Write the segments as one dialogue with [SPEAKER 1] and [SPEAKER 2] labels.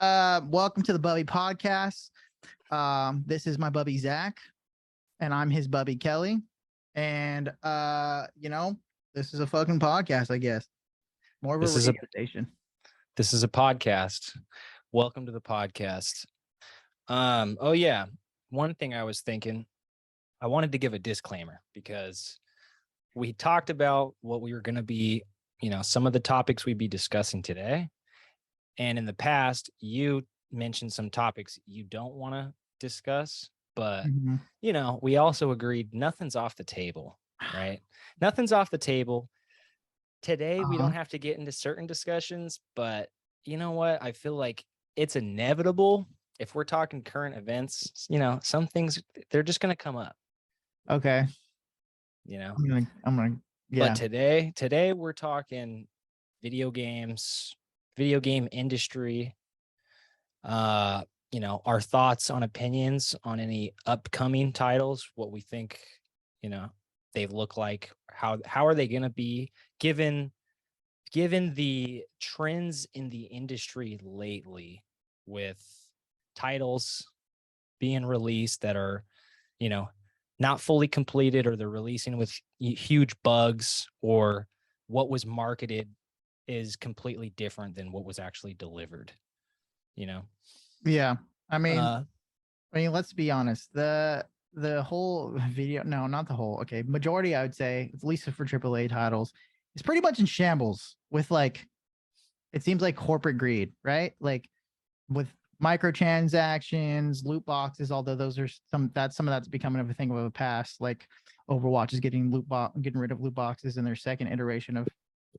[SPEAKER 1] Welcome to the Bubby Podcast. This is my bubby Zach, and I'm his bubby Kelly. And this is a fucking podcast, I guess. More of a radio station.
[SPEAKER 2] This is a podcast. Welcome to the podcast. Oh yeah. One thing I was thinking, I wanted to give a disclaimer because we talked about what we were going to be, some of the topics we'd be discussing today. And in the past, you mentioned some topics you don't want to discuss, but we also agreed nothing's off the table, right? Nothing's off the table. Today, we don't have to get into certain discussions, but you know what? I feel like it's inevitable. If we're talking current events, some things, they're just going to come up.
[SPEAKER 1] Okay.
[SPEAKER 2] I'm gonna, yeah. But today we're talking video games, video game industry, our thoughts on opinions on any upcoming titles, what we think, they look like, how are they going to be given the trends in the industry lately with titles being released that are, not fully completed, or they're releasing with huge bugs, or what was marketed is completely different than what was actually delivered,
[SPEAKER 1] Yeah. I mean, let's be honest. The whole video, no, not the whole. Okay. Majority, I would say, at least for AAA titles, is pretty much in shambles with it seems like corporate greed, right? Like with microtransactions, loot boxes, although those are some of that's becoming a thing of a past. Like Overwatch is getting getting rid of loot boxes in their second iteration of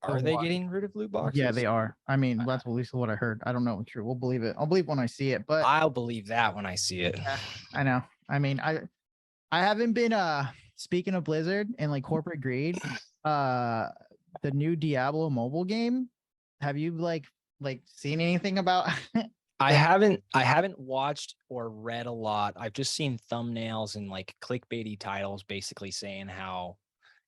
[SPEAKER 2] Are they getting rid of loot boxes?
[SPEAKER 1] Yeah, they are. I mean, that's at least what I heard. I don't know if it's true. We'll believe it. I'll believe when I see it, but
[SPEAKER 2] I'll believe that when I see it.
[SPEAKER 1] Yeah, I know. I mean, I haven't been speaking of Blizzard and corporate greed, the new Diablo mobile game. Have you seen anything about
[SPEAKER 2] I haven't watched or read a lot. I've just seen thumbnails and clickbaity titles basically saying how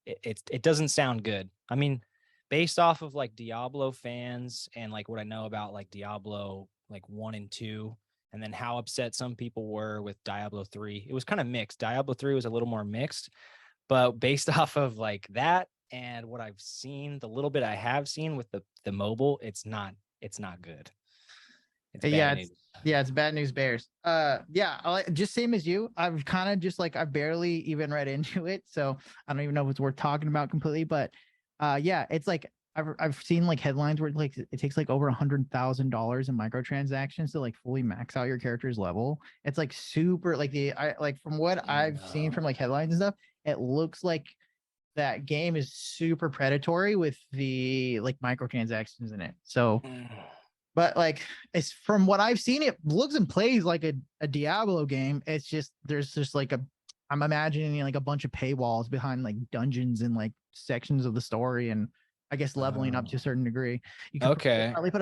[SPEAKER 2] it doesn't sound good. I mean, based off of Diablo fans and what I know about Diablo 1 and 2, and then how upset some people were with Diablo 3. It was kind of mixed. Diablo 3 was a little more mixed, but based off of that and what I've seen, the little bit I have seen with the mobile, it's not good.
[SPEAKER 1] It's bad news. It's bad news bears. Just same as you. I've kind of just I barely even read into it, so I don't even know if it's worth talking about completely. But it's I've seen headlines where it takes over $100,000 in microtransactions to fully max out your character's level. It's super from what I've seen from headlines and stuff, it looks like that game is super predatory with the microtransactions in it. So but it's from what I've seen, it looks and plays like a Diablo game. It's just there's just I'm imagining a bunch of paywalls behind dungeons and sections of the story, and I guess leveling up to a certain degree. You could probably put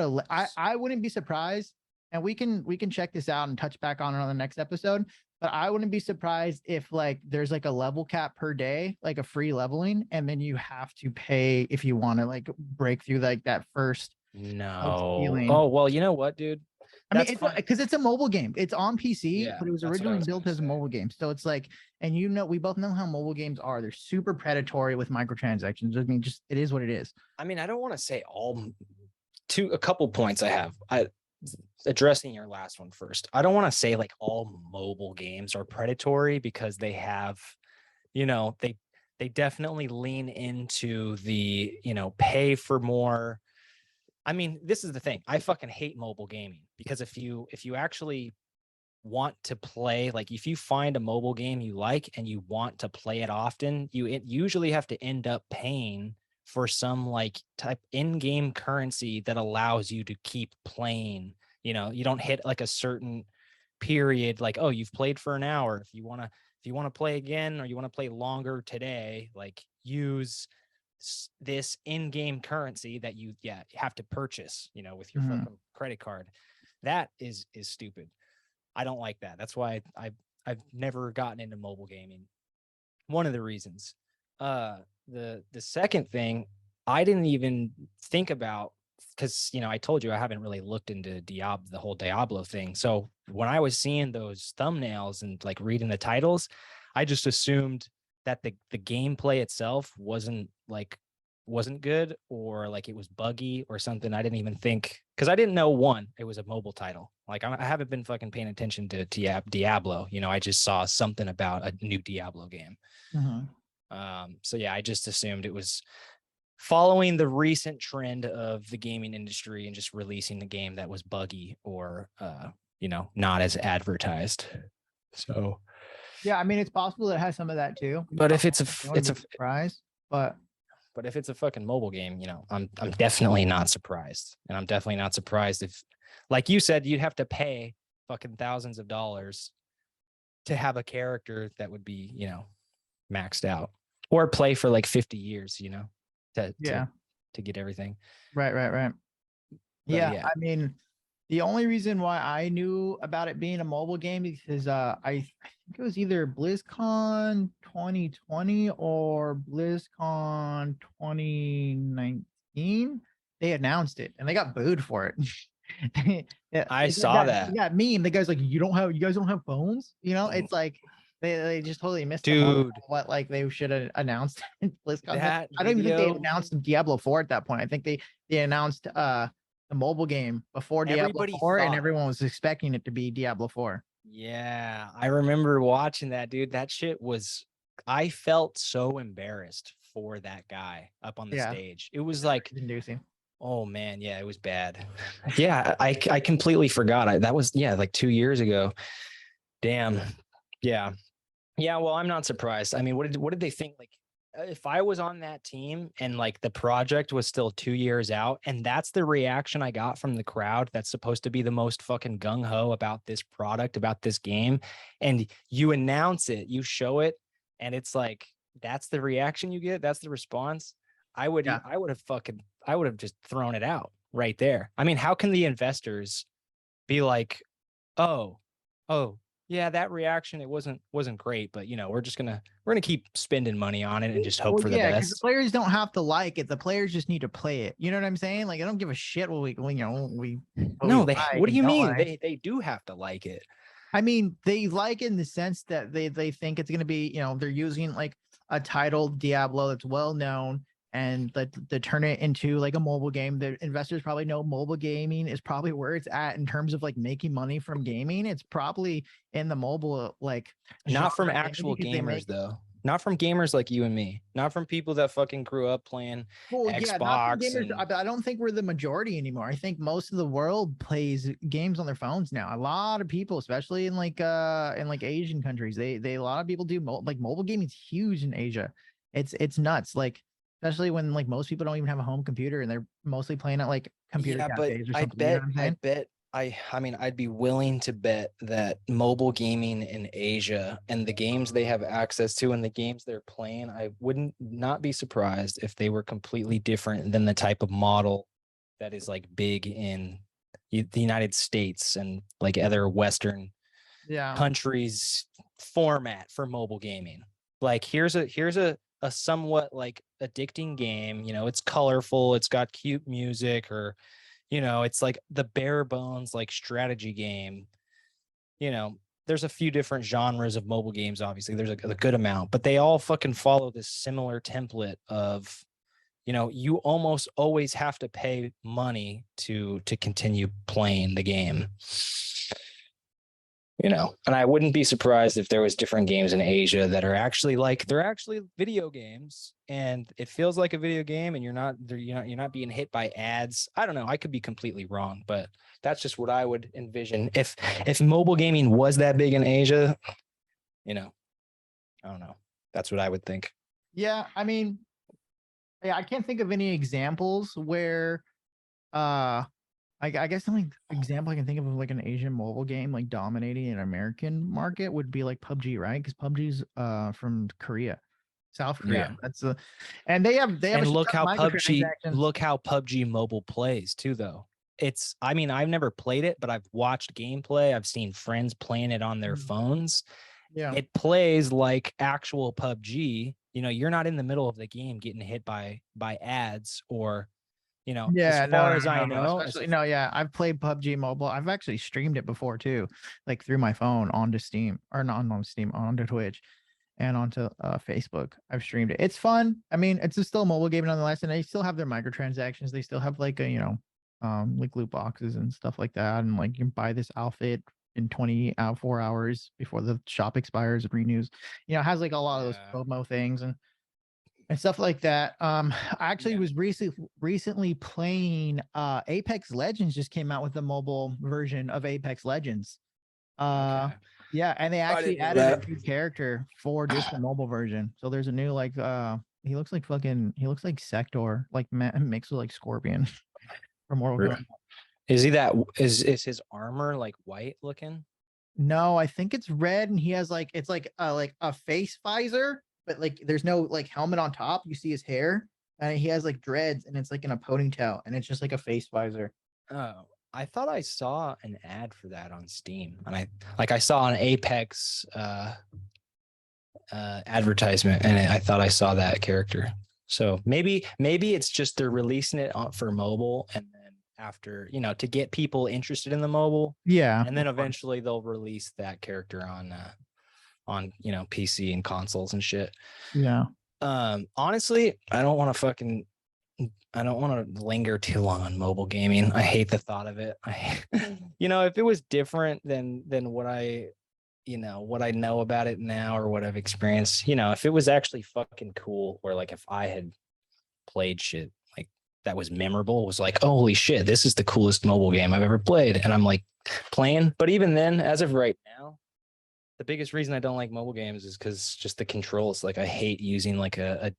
[SPEAKER 1] I wouldn't be surprised, and we can check this out and touch back on it on the next episode. But I wouldn't be surprised if there's a level cap per day, a free leveling, and then you have to pay if you want to break through that first.
[SPEAKER 2] No. Oh, well, you know what, dude?
[SPEAKER 1] I mean, it's because it's a mobile game. It's on PC, but it was originally built as a mobile game. So it's and we both know how mobile games are. They're super predatory with microtransactions. I mean, just it is what it is.
[SPEAKER 2] I mean, I don't want to say a couple points I have. Addressing your last one first. I don't want to say all mobile games are predatory, because they have, they definitely lean into the, pay for more. I mean, this is the thing. I fucking hate mobile gaming, because if you actually want to play, if you find a mobile game you like and you want to play it often, you usually have to end up paying for some type in-game currency that allows you to keep playing. You don't hit a certain period, oh, you've played for an hour. If you want to play again, or you want to play longer today, use this in-game currency that you have to purchase, with your fucking credit card. That is stupid. I don't like that. That's why I've never gotten into mobile gaming. One of the reasons. The second thing, I didn't even think about because, I told you I haven't really looked into the whole Diablo thing. So when I was seeing those thumbnails and like reading the titles, I just assumed that the gameplay itself wasn't good, or like it was buggy or something. I didn't even think, because I didn't know it was a mobile title. Like I haven't been fucking paying attention to Diablo. I just saw something about a new Diablo game. So yeah, I just assumed it was following the recent trend of the gaming industry and just releasing the game that was buggy or not as advertised. So
[SPEAKER 1] yeah, I mean, it's possible that it has some of that too.
[SPEAKER 2] But if it's a
[SPEAKER 1] surprise, but
[SPEAKER 2] if it's a fucking mobile game, I'm definitely not surprised. And I'm definitely not surprised if, like you said, you'd have to pay fucking thousands of dollars to have a character that would be, maxed out, or play for like 50 years, to get everything.
[SPEAKER 1] Right. Yeah, I mean, the only reason why I knew about it being a mobile game is I think it was either BlizzCon 2020 or BlizzCon 2019. They announced it and they got booed for it.
[SPEAKER 2] I saw that.
[SPEAKER 1] Yeah, meme. The guy's like, you guys don't have phones? It's like they just totally missed what like they should have announced in BlizzCon. I don't even think they announced Diablo 4 at that point. I think they announced the mobile game before Diablo 4, and everyone was expecting it to be Diablo 4.
[SPEAKER 2] Yeah, I remember watching that, dude. That shit was, I felt so embarrassed for that guy up on the stage. It was like
[SPEAKER 1] inducing.
[SPEAKER 2] Oh man, yeah, it was bad. Yeah, I completely forgot. That was like 2 years ago. Damn. Yeah. Well, I'm not surprised. I mean, what did they think? Like, if I was on that team and like the project was still 2 years out, and that's the reaction I got from the crowd, that's supposed to be the most fucking gung ho about this product, about this game, and you announce it, you show it, and it's like that's the reaction you get, that's the response. I would have just thrown it out right there. I mean, how can the investors be like, oh, yeah, that reaction, it wasn't great, but we're gonna keep spending money on it and just hope for the best.
[SPEAKER 1] The players don't have to like it. The players just need to play it. You know what I'm saying? Like, I don't give a shit what we what do you
[SPEAKER 2] mean? Like. They do have to like it.
[SPEAKER 1] I mean, they like it in the sense that they think it's gonna be, they're using like a title Diablo that's well known, and to turn it into like a mobile game. The investors probably know mobile gaming is probably where it's at in terms of like making money from gaming. It's probably in the mobile, like
[SPEAKER 2] not from actual gamers though. Not from gamers like you and me. Not from people that fucking grew up playing Xbox.
[SPEAKER 1] Gamers, I don't think we're the majority anymore. I think most of the world plays games on their phones now. A lot of people, especially in like Asian countries, they a lot of people do mobile gaming is huge in Asia. It's nuts. Like, especially when like most people don't even have a home computer and they're mostly playing at like computer cafes or something.
[SPEAKER 2] I mean, I'd be willing to bet that mobile gaming in Asia and the games they have access to and the games they're playing, I wouldn't not be surprised if they were completely different than the type of model that is like big in the United States and like other Western countries format for mobile gaming. Like here's a somewhat like addicting game, it's colorful, it's got cute music, or it's like the bare bones like strategy game. There's a few different genres of mobile games, obviously there's a good amount, but they all fucking follow this similar template of you almost always have to pay money to continue playing the game. And I wouldn't be surprised if there was different games in Asia that are actually they're actually video games, and it feels like a video game, and you're not being hit by ads. I don't know. I could be completely wrong, but that's just what I would envision. If mobile gaming was that big in Asia, I don't know. That's what I would think.
[SPEAKER 1] Yeah, I mean, I can't think of any examples where I guess the only example I can think of like an Asian mobile game like dominating an American market would be like PUBG, right? Because PUBG's from Korea, South Korea. Yeah. And they have.
[SPEAKER 2] And look how PUBG mobile plays too, though. I mean, I've never played it, but I've watched gameplay. I've seen friends playing it on their phones. Yeah, it plays like actual PUBG. You're not in the middle of the game getting hit by ads or You know,
[SPEAKER 1] Yeah,
[SPEAKER 2] as far
[SPEAKER 1] no,
[SPEAKER 2] as I
[SPEAKER 1] no,
[SPEAKER 2] know,
[SPEAKER 1] especially no, yeah. I've played PUBG Mobile. I've actually streamed it before too, like through my phone onto Steam or not on Steam, onto Twitch and onto Facebook. I've streamed it. It's fun. I mean, it's still a mobile game nonetheless, and they still have their microtransactions. They still have like a like loot boxes and stuff like that, and like you can buy this outfit in 4 hours before the shop expires and renews. You know, it has like a lot of those promo things and stuff like that. I actually was recently playing Apex Legends just came out with a mobile version of Apex Legends. Yeah, and they actually added a new character for just the mobile version. So there's a new like he looks like Sector, like mixed with like Scorpion from Mortal Kombat.
[SPEAKER 2] Is he that is his armor like white looking?
[SPEAKER 1] No, I think it's red, and he has like it's like a face visor, but like there's no like helmet on top. You see his hair, and he has like dreads, and it's like in a ponytail, and it's just like a face visor.
[SPEAKER 2] Oh, I thought I saw an ad for that on Steam, and I saw an Apex advertisement, and I thought I saw that character. So maybe it's just they're releasing it for mobile, and then after, you know, to get people interested in the mobile, and then eventually they'll release that character on you know, PC and consoles and shit. Honestly, I don't want to linger too long on mobile gaming. I hate the thought of it. You know, if it was different than what I know about it now or what I've experienced, you know, if it was actually fucking cool, or like if I had played shit like that was memorable, was like, oh, holy shit, this is the coolest mobile game I've ever played, and I'm like playing. But even then, as of right now, the biggest reason I don't like mobile games is because just the controls. Like I hate using the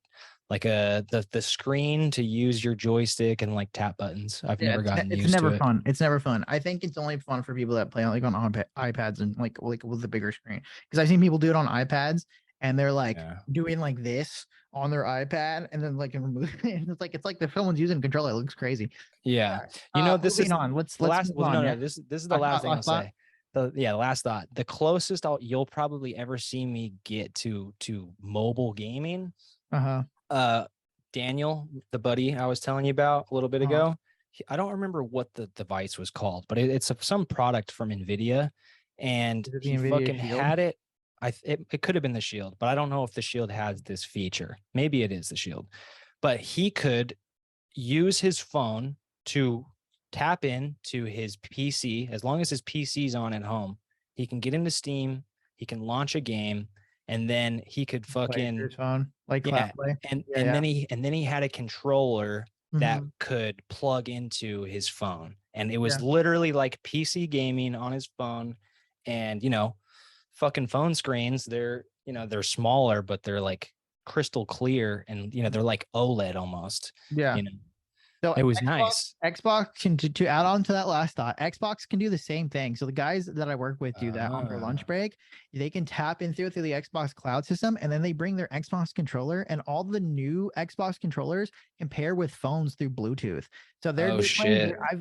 [SPEAKER 2] screen to use your joystick and like tap buttons. I've never gotten used to it.
[SPEAKER 1] Fun. It's never fun. I think it's only fun for people that play like on iPads and like with the bigger screen. Because I've seen people do it on iPads and they're like doing like this on their iPad and then like remove it. It's like the someone's using a controller. It looks crazy.
[SPEAKER 2] Yeah. You know, this is
[SPEAKER 1] on. Let's move on.
[SPEAKER 2] No, this is the last thing I'll say. The last thought. The closest you'll probably ever see me get to mobile gaming. Daniel, the buddy I was telling you about a little bit ago, I don't remember what the device was called, but it's some product from NVIDIA, and he fucking had it. It could have been the Shield, but I don't know if the Shield has this feature. Maybe it is the Shield, but he could use his phone to tap into his PC. As long as his PC's on at home, he can get into Steam, he can launch a game, and then he could fucking
[SPEAKER 1] his phone, like play.
[SPEAKER 2] And then he had a controller that could plug into his phone, and it was literally like PC gaming on his phone. And you know, fucking phone screens, they're smaller, but they're like crystal clear, and you know, they're like OLED almost. You know, so it was nice.
[SPEAKER 1] Xbox can to add on to that last thought. Xbox can do the same thing. So the guys that I work with do that on their lunch break. They can tap in through the Xbox cloud system, and then they bring their Xbox controller, and all the new Xbox controllers can pair with phones through Bluetooth. So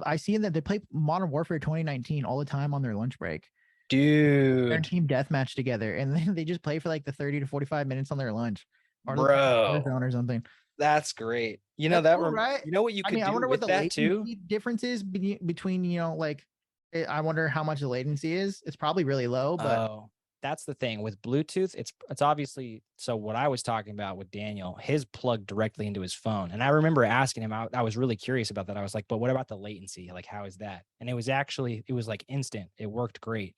[SPEAKER 1] I've seen that they play Modern Warfare 2019 all the time on their lunch break.
[SPEAKER 2] Dude,
[SPEAKER 1] they're team deathmatch together, and then they just play for like the 30 to 45 minutes on their lunch, or something.
[SPEAKER 2] That's great. You know, cool, right? You know what you could do
[SPEAKER 1] I wonder
[SPEAKER 2] with
[SPEAKER 1] what the
[SPEAKER 2] that too?
[SPEAKER 1] Difference is between, you know, like I wonder how much the latency is. It's probably really low, but
[SPEAKER 2] that's the thing with Bluetooth. It's obviously, so what I was talking about with Daniel, his plugged directly into his phone. And I remember asking him, I was really curious about that. I was like, but what about the latency? Like, how is that? And it was like instant. It worked great.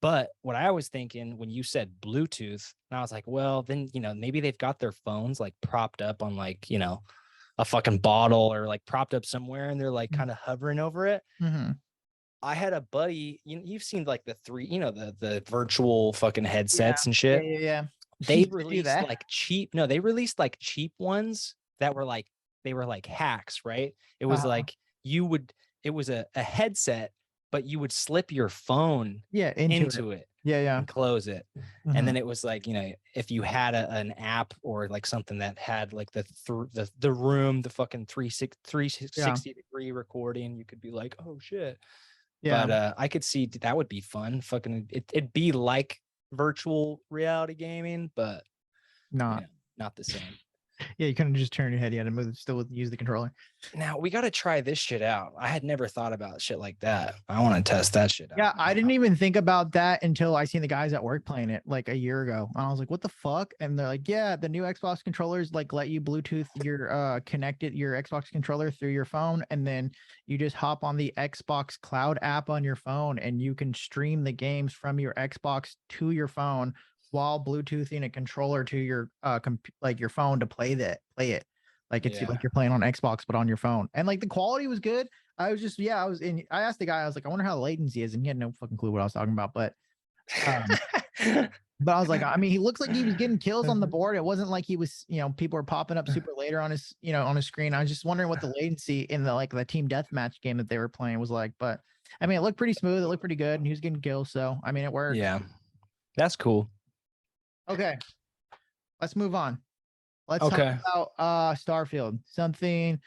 [SPEAKER 2] But what I was thinking when you said Bluetooth, and I was like, well, then, you know, maybe they've got their phones like propped up on like, you know, a fucking bottle, or like propped up somewhere, and they're like kind of hovering over it. I had a buddy, you've seen like the the virtual fucking headsets and shit. They released like cheap ones that were like, they were like hacks, right? It was like it was a headset, but you would slip your phone into it. And close it. And then it was like, you know, if you had an app or like something that had like the room, the fucking 360 degree recording, you could be like, oh shit. But I could see that would be fun. Fucking it'd be like virtual reality gaming, but not the same.
[SPEAKER 1] Yeah, you couldn't just turn your head. You had to move, still use the controller.
[SPEAKER 2] Now we got to try this shit out. I had never thought about shit like that. I want to test that shit out.
[SPEAKER 1] Yeah, I didn't even think about that until I seen the guys at work playing it like a year ago. And I was like, what the fuck? And they're like, yeah, the new Xbox controllers like let you Bluetooth your connected your Xbox controller through your phone, and then you just hop on the Xbox Cloud app on your phone and you can stream the games from your Xbox to your phone while Bluetoothing a controller to your like your phone to play it. Like it's like you're playing on Xbox but on your phone. And like the quality was good. I was just, I was in, I asked the guy, I was like, I wonder how the latency is. And he had no fucking clue what I was talking about. But but I was like, I mean, he looks like he was getting kills on the board. It wasn't like he was, people were popping up super later on his, on his screen. I was just wondering what the latency in the like the team deathmatch game that they were playing was like. But I mean, it looked pretty smooth. It looked pretty good. And he was getting kills. So I mean, it worked.
[SPEAKER 2] Yeah. That's cool.
[SPEAKER 1] Okay. Let's move on. Let's talk about Starfield. Something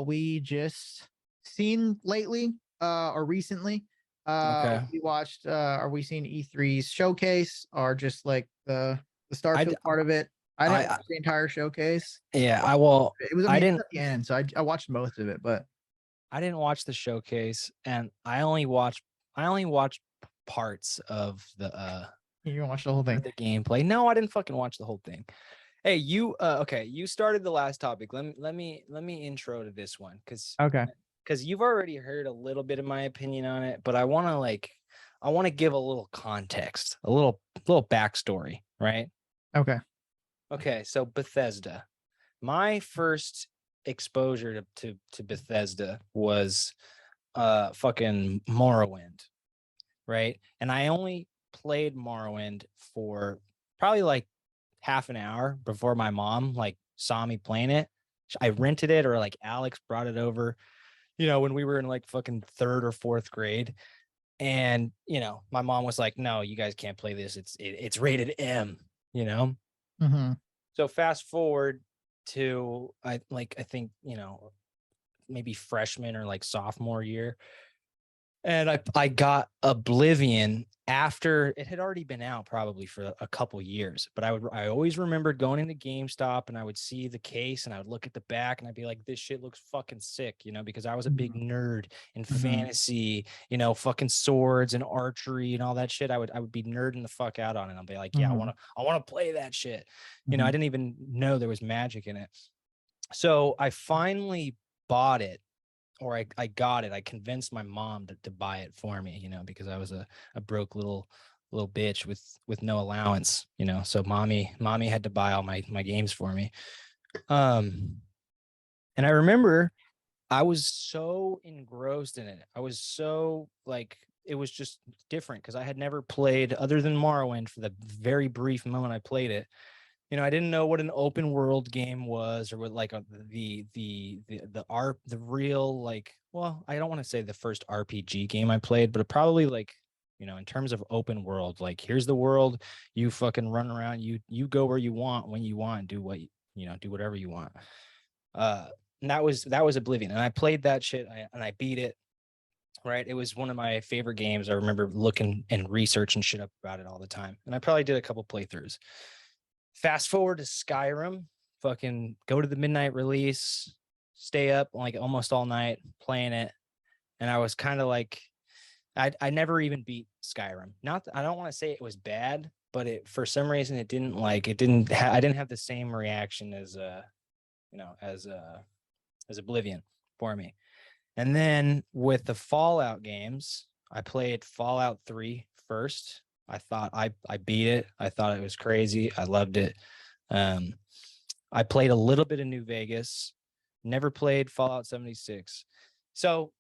[SPEAKER 1] we just seen lately or recently. We watched we seen E3's showcase or just like the Starfield part of it? I didn't watch the entire showcase.
[SPEAKER 2] Yeah, it was I didn't at
[SPEAKER 1] the end, so I watched most of it, but
[SPEAKER 2] I didn't watch the showcase, and I only watched parts of the
[SPEAKER 1] you didn't watch the whole thing.
[SPEAKER 2] The gameplay. No, I didn't fucking watch the whole thing. Hey, you okay, you started the last topic. Let me intro to this one because you've already heard a little bit of my opinion on it, but I want to give a little context, a little backstory, right? Okay, so Bethesda. My first exposure to Bethesda was fucking Morrowind, right? And I only played Morrowind for probably like half an hour before my mom like saw me playing it. I rented it, or like Alex brought it over, when we were in like fucking 3rd or 4th grade. And, my mom was like, no, you guys can't play this. It's rated M,
[SPEAKER 1] Mm-hmm.
[SPEAKER 2] So fast forward to, I think, maybe freshman or like sophomore year. And I got Oblivion after it had already been out probably for a couple years. But I always remembered going into GameStop and I would see the case and I would look at the back and I'd be like, this shit looks fucking sick, because I was a big nerd in fantasy, fucking swords and archery and all that shit. I would be nerding the fuck out on it. I'll be like, yeah, I want to play that shit. I didn't even know there was magic in it. So I finally bought it. Or I got it. I convinced my mom to buy it for me, because I was a broke little bitch with no allowance, So mommy had to buy all my games for me. And I remember I was so engrossed in it. I was so like, it was just different because I had never played other than Morrowind for the very brief moment I played it. I didn't know what an open world game was, or what like the real, like, well, I don't want to say the first RPG game I played, but it probably like, in terms of open world, like here's the world, you fucking run around, you go where you want, when you want, do what do whatever you want. And that was Oblivion, and I played that shit and I beat it. Right, it was one of my favorite games. I remember looking and researching shit up about it all the time, and I probably did a couple playthroughs. Fast forward to Skyrim, fucking go to the midnight release, stay up like almost all night playing it. And I was kind of like, I never even beat Skyrim. I don't want to say it was bad, but for some reason I didn't have the same reaction as Oblivion for me. And then with the Fallout games, I played Fallout 3 first. I thought I beat it. I thought it was crazy. I loved it. I played a little bit of New Vegas, never played Fallout 76. So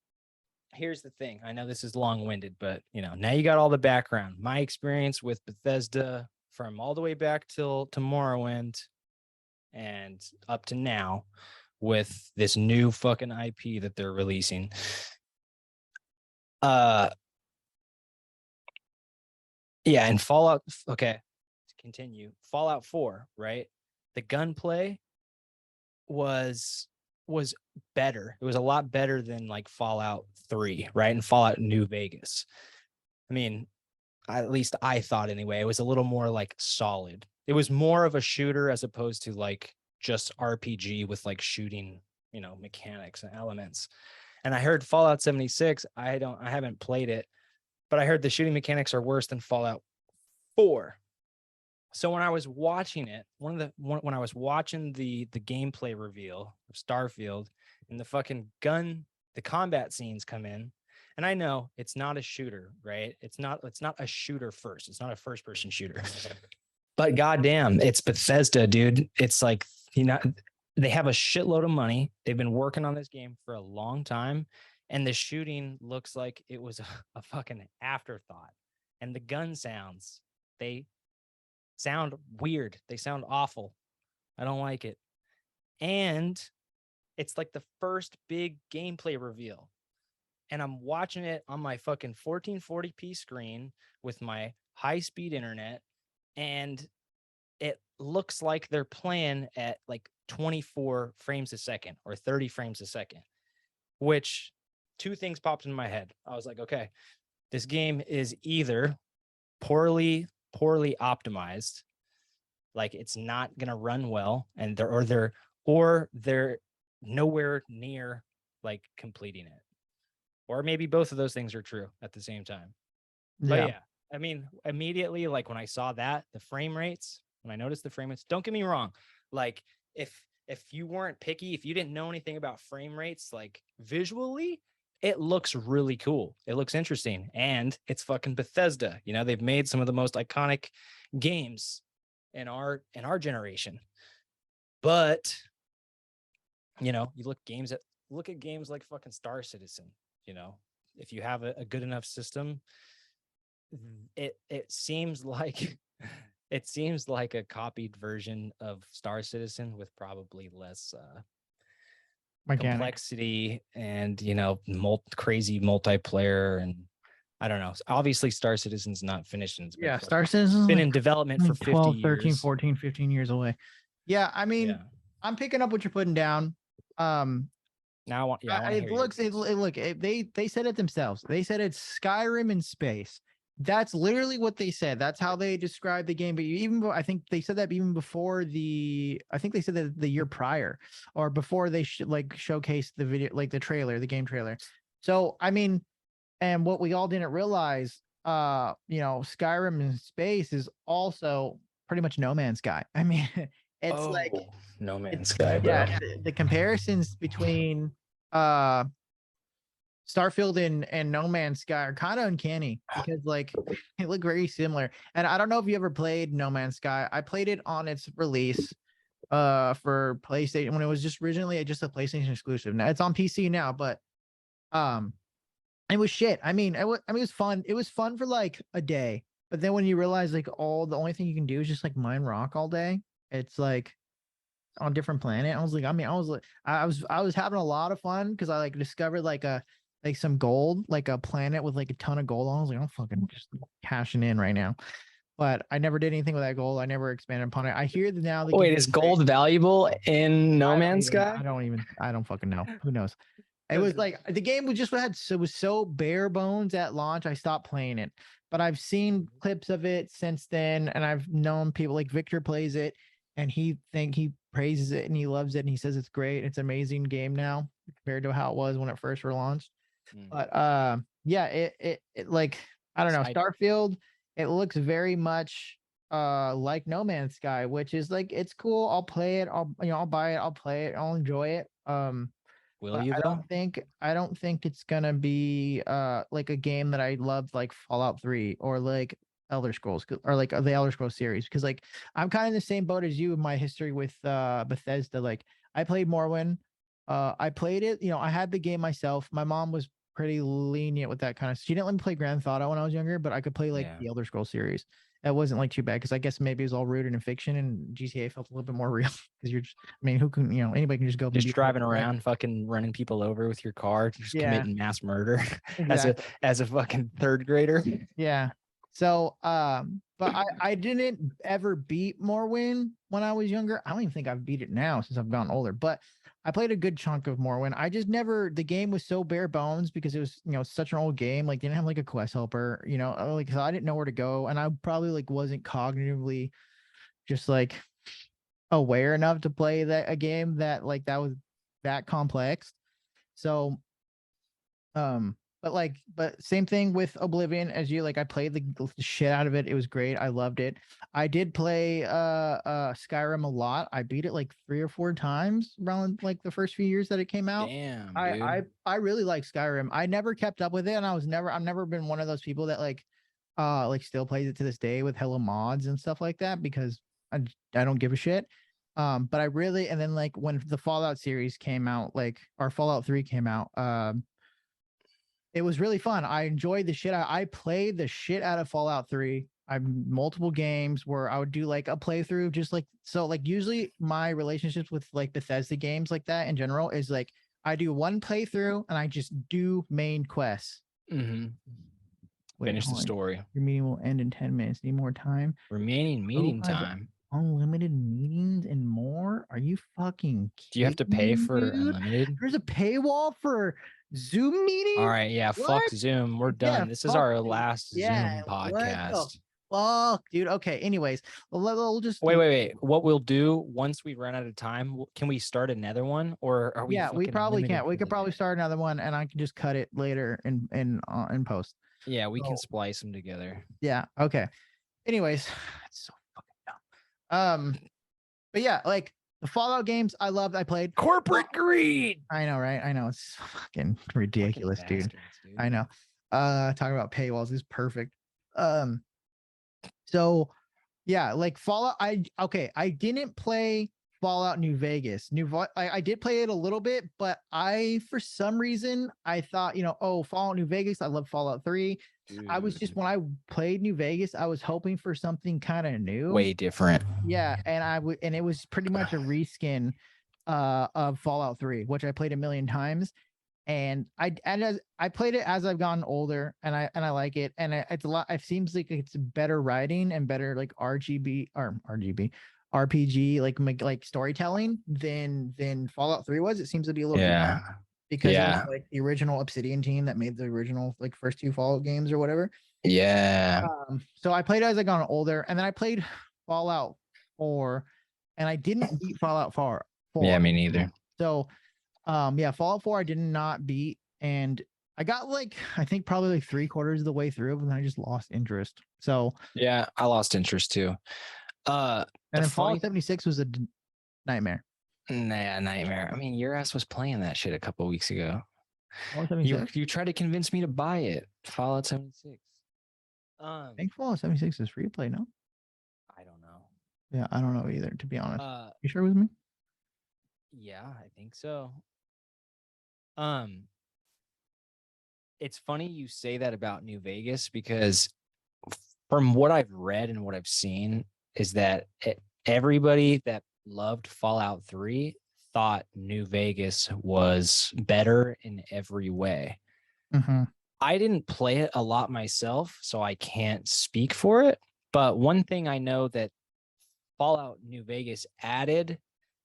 [SPEAKER 2] here's the thing. I know this is long-winded, but now you got all the background. My experience with Bethesda from all the way back to Morrowind and up to now with this new fucking IP that they're releasing. Yeah, and Fallout, okay, to continue. Fallout 4, right? The gunplay was better. It was a lot better than like Fallout 3, right? And Fallout New Vegas. I mean, at least I thought anyway, it was a little more like solid. It was more of a shooter as opposed to like just RPG with like shooting, mechanics and elements. And I heard Fallout 76. I haven't played it, but I heard the shooting mechanics are worse than Fallout 4. So when I was watching it, when I was watching the gameplay reveal of Starfield and the combat scenes come in, and I know it's not a shooter, right? It's not a shooter first. It's not a first person shooter. But goddamn, it's Bethesda, dude. It's like, they have a shitload of money. They've been working on this game for a long time, and the shooting looks like it was a fucking afterthought. And the gun sounds, they sound weird. They sound awful. I don't like it. And it's like the first big gameplay reveal. And I'm watching it on my fucking 1440p screen with my high-speed internet. And it looks like they're playing at like 24 frames a second or 30 frames a second, which two things popped in my head. I was like, okay, this game is either poorly optimized, like it's not gonna run well, and they're nowhere near like completing it, or maybe both of those things are true at the same time. But yeah, I mean, immediately, like when I saw that, when I noticed the frame rates, don't get me wrong, like if you weren't picky, if you didn't know anything about frame rates, like visually, it looks really cool. It looks interesting. And it's fucking Bethesda. They've made some of the most iconic games in our generation. But, you look at games like fucking Star Citizen, if you have a good enough system, it seems like a copied version of Star Citizen with probably less complexity and crazy multiplayer. And I don't know, obviously Star Citizen's not finished.
[SPEAKER 1] Star Citizen's
[SPEAKER 2] been in development for
[SPEAKER 1] 12
[SPEAKER 2] 50
[SPEAKER 1] 13
[SPEAKER 2] years.
[SPEAKER 1] 14 15 years away. I mean, I'm picking up what you're putting down.
[SPEAKER 2] Now
[SPEAKER 1] they said it themselves. They said it's Skyrim in space. That's literally what they said. That's how they described the game. But I think they said that even before I think they said that the year prior, or before they showcased the video, like the game trailer. So, I mean, and what we all didn't realize, Skyrim in space is also pretty much No Man's Sky. I mean, it's
[SPEAKER 2] No Man's Sky, bro.
[SPEAKER 1] Yeah, the comparisons between Starfield and No Man's Sky are kind of uncanny because like they look very similar. And I don't know if you ever played No Man's Sky. I played it on its release for PlayStation when it was just originally just a PlayStation exclusive. Now it's on PC now, but it was shit. I mean, it was fun. It was fun for like a day, but then when you realize like the only thing you can do is just like mine rock all day, it's like on a different planet. I was having a lot of fun because I like discovered like some gold, like a planet with like a ton of gold on. I was like, I'm fucking just cashing in right now. But I never did anything with that gold. I never expanded upon it. I hear that now.
[SPEAKER 2] Wait, is gold valuable in No Man's Sky?
[SPEAKER 1] I don't fucking know. Who knows? It was like the game was so bare bones at launch. I stopped playing it, but I've seen clips of it since then, and I've known people like Victor plays it, and he praises it and he loves it and he says it's great. It's an amazing game now compared to how it was when it first were launched. But it like I don't know, Starfield. It looks very much like No Man's Sky, which is like it's cool. I'll play it. I'll buy it. I'll play it. I'll enjoy it.
[SPEAKER 2] Will you?
[SPEAKER 1] I don't think it's gonna be like a game that I love like Fallout 3 or like Elder Scrolls or like the Elder Scrolls series, because like I'm kind of in the same boat as you in my history with Bethesda. Like I played Morrowind. I played it, I had the game myself. My mom was pretty lenient with that kind of. She didn't let me play Grand Theft Auto when I was younger, but I could play like the Elder Scrolls series. It wasn't like too bad because I guess maybe it was all rooted in fiction and GTA felt a little bit more real because you're just, I mean, who can, anybody can just go
[SPEAKER 2] just driving around, fucking running people over with your car, just committing mass murder
[SPEAKER 1] exactly.
[SPEAKER 2] as a fucking third grader.
[SPEAKER 1] Yeah. So, but I didn't ever beat Morrowind when I was younger. I don't even think I've beat it now since I've gotten older, but I played a good chunk of Morrowind. I just never, the game was so bare bones because it was, such an old game. Like didn't have like a quest helper, like, so I didn't know where to go. And I probably like wasn't cognitively just like aware enough to play a game that like that was that complex. So but same thing with Oblivion as you. Like, I played the shit out of it. It was great. I loved it. I did play Skyrim a lot. I beat it like 3 or 4 times around like the first few years that it came out.
[SPEAKER 2] Damn,
[SPEAKER 1] I
[SPEAKER 2] dude.
[SPEAKER 1] I really like Skyrim. I never kept up with it, and I've never been one of those people that like still plays it to this day with hella mods and stuff like that, because I don't give a shit. But I really, and then like when the Fallout series came out, like, or Fallout 3 came out, it was really fun. I enjoyed the shit. I played the shit out of Fallout 3. I've multiple games where I would do like a playthrough, just like, so like usually my relationships with like Bethesda games like that in general is like I do one playthrough and I just do main quests.
[SPEAKER 2] Mm-hmm. Finish the story.
[SPEAKER 1] Your meeting will end in 10 minutes. Need more time?
[SPEAKER 2] Remaining meeting time.
[SPEAKER 1] Unlimited meetings and more? Are you fucking kidding?
[SPEAKER 2] Do you have to pay for unlimited?
[SPEAKER 1] There's a paywall for Zoom meetings?
[SPEAKER 2] All right, yeah,
[SPEAKER 1] what?
[SPEAKER 2] Fuck Zoom. We're done. This is our last Zoom podcast.
[SPEAKER 1] Fuck, dude. Okay, anyways, we'll just
[SPEAKER 2] wait. What we'll do once we run out of time, can we start another one, or are we?
[SPEAKER 1] Yeah, we probably can't. We could probably start another one, and I can just cut it later in post.
[SPEAKER 2] Yeah, we can splice them together.
[SPEAKER 1] Yeah. Okay. Anyways, it's so fucking dumb. But yeah, like the Fallout games, I loved. I played.
[SPEAKER 2] Corporate greed.
[SPEAKER 1] I know, right? I know, it's fucking ridiculous, dude. I know. Talking about paywalls is perfect. So yeah, like Fallout. I didn't play Fallout New Vegas. I did play it a little bit, but for some reason I thought, Fallout New Vegas. I love Fallout 3. Dude. I was just, when I played New Vegas, I was hoping for something kind of new,
[SPEAKER 2] way different.
[SPEAKER 1] Yeah, and it was pretty much a reskin of Fallout 3, which I played a million times. And I played it as I've gotten older, and I like it, and it's a lot. It seems like it's better writing and better like RPG, like storytelling than Fallout 3 was. It seems to be a little bit because of like the original Obsidian team that made the original like first 2 Fallout games or whatever.
[SPEAKER 2] Yeah.
[SPEAKER 1] So I played as I got older, and then I played Fallout 4, and I didn't beat Fallout 4.
[SPEAKER 2] Yeah, me neither.
[SPEAKER 1] So Fallout 4 I did not beat, and I got like, I think probably like 3/4 of the way through, and then I just lost interest. So
[SPEAKER 2] yeah, I lost interest too.
[SPEAKER 1] And then Fallout 76 was a nightmare.
[SPEAKER 2] Nah, nightmare. I mean, your ass was playing that shit a couple of weeks ago. You tried to convince me to buy it. Fallout 76.
[SPEAKER 1] I think Fallout 76 is free to play, no?
[SPEAKER 2] I don't know.
[SPEAKER 1] Yeah, I don't know either, to be honest. You sure with me?
[SPEAKER 2] Yeah, I think so. It's funny you say that about New Vegas, because from what I've read and what I've seen is that everybody that loved Fallout 3 thought New Vegas was better in every way.
[SPEAKER 1] Mm-hmm.
[SPEAKER 2] I didn't play it a lot myself, so I can't speak for it. But one thing I know that Fallout New Vegas added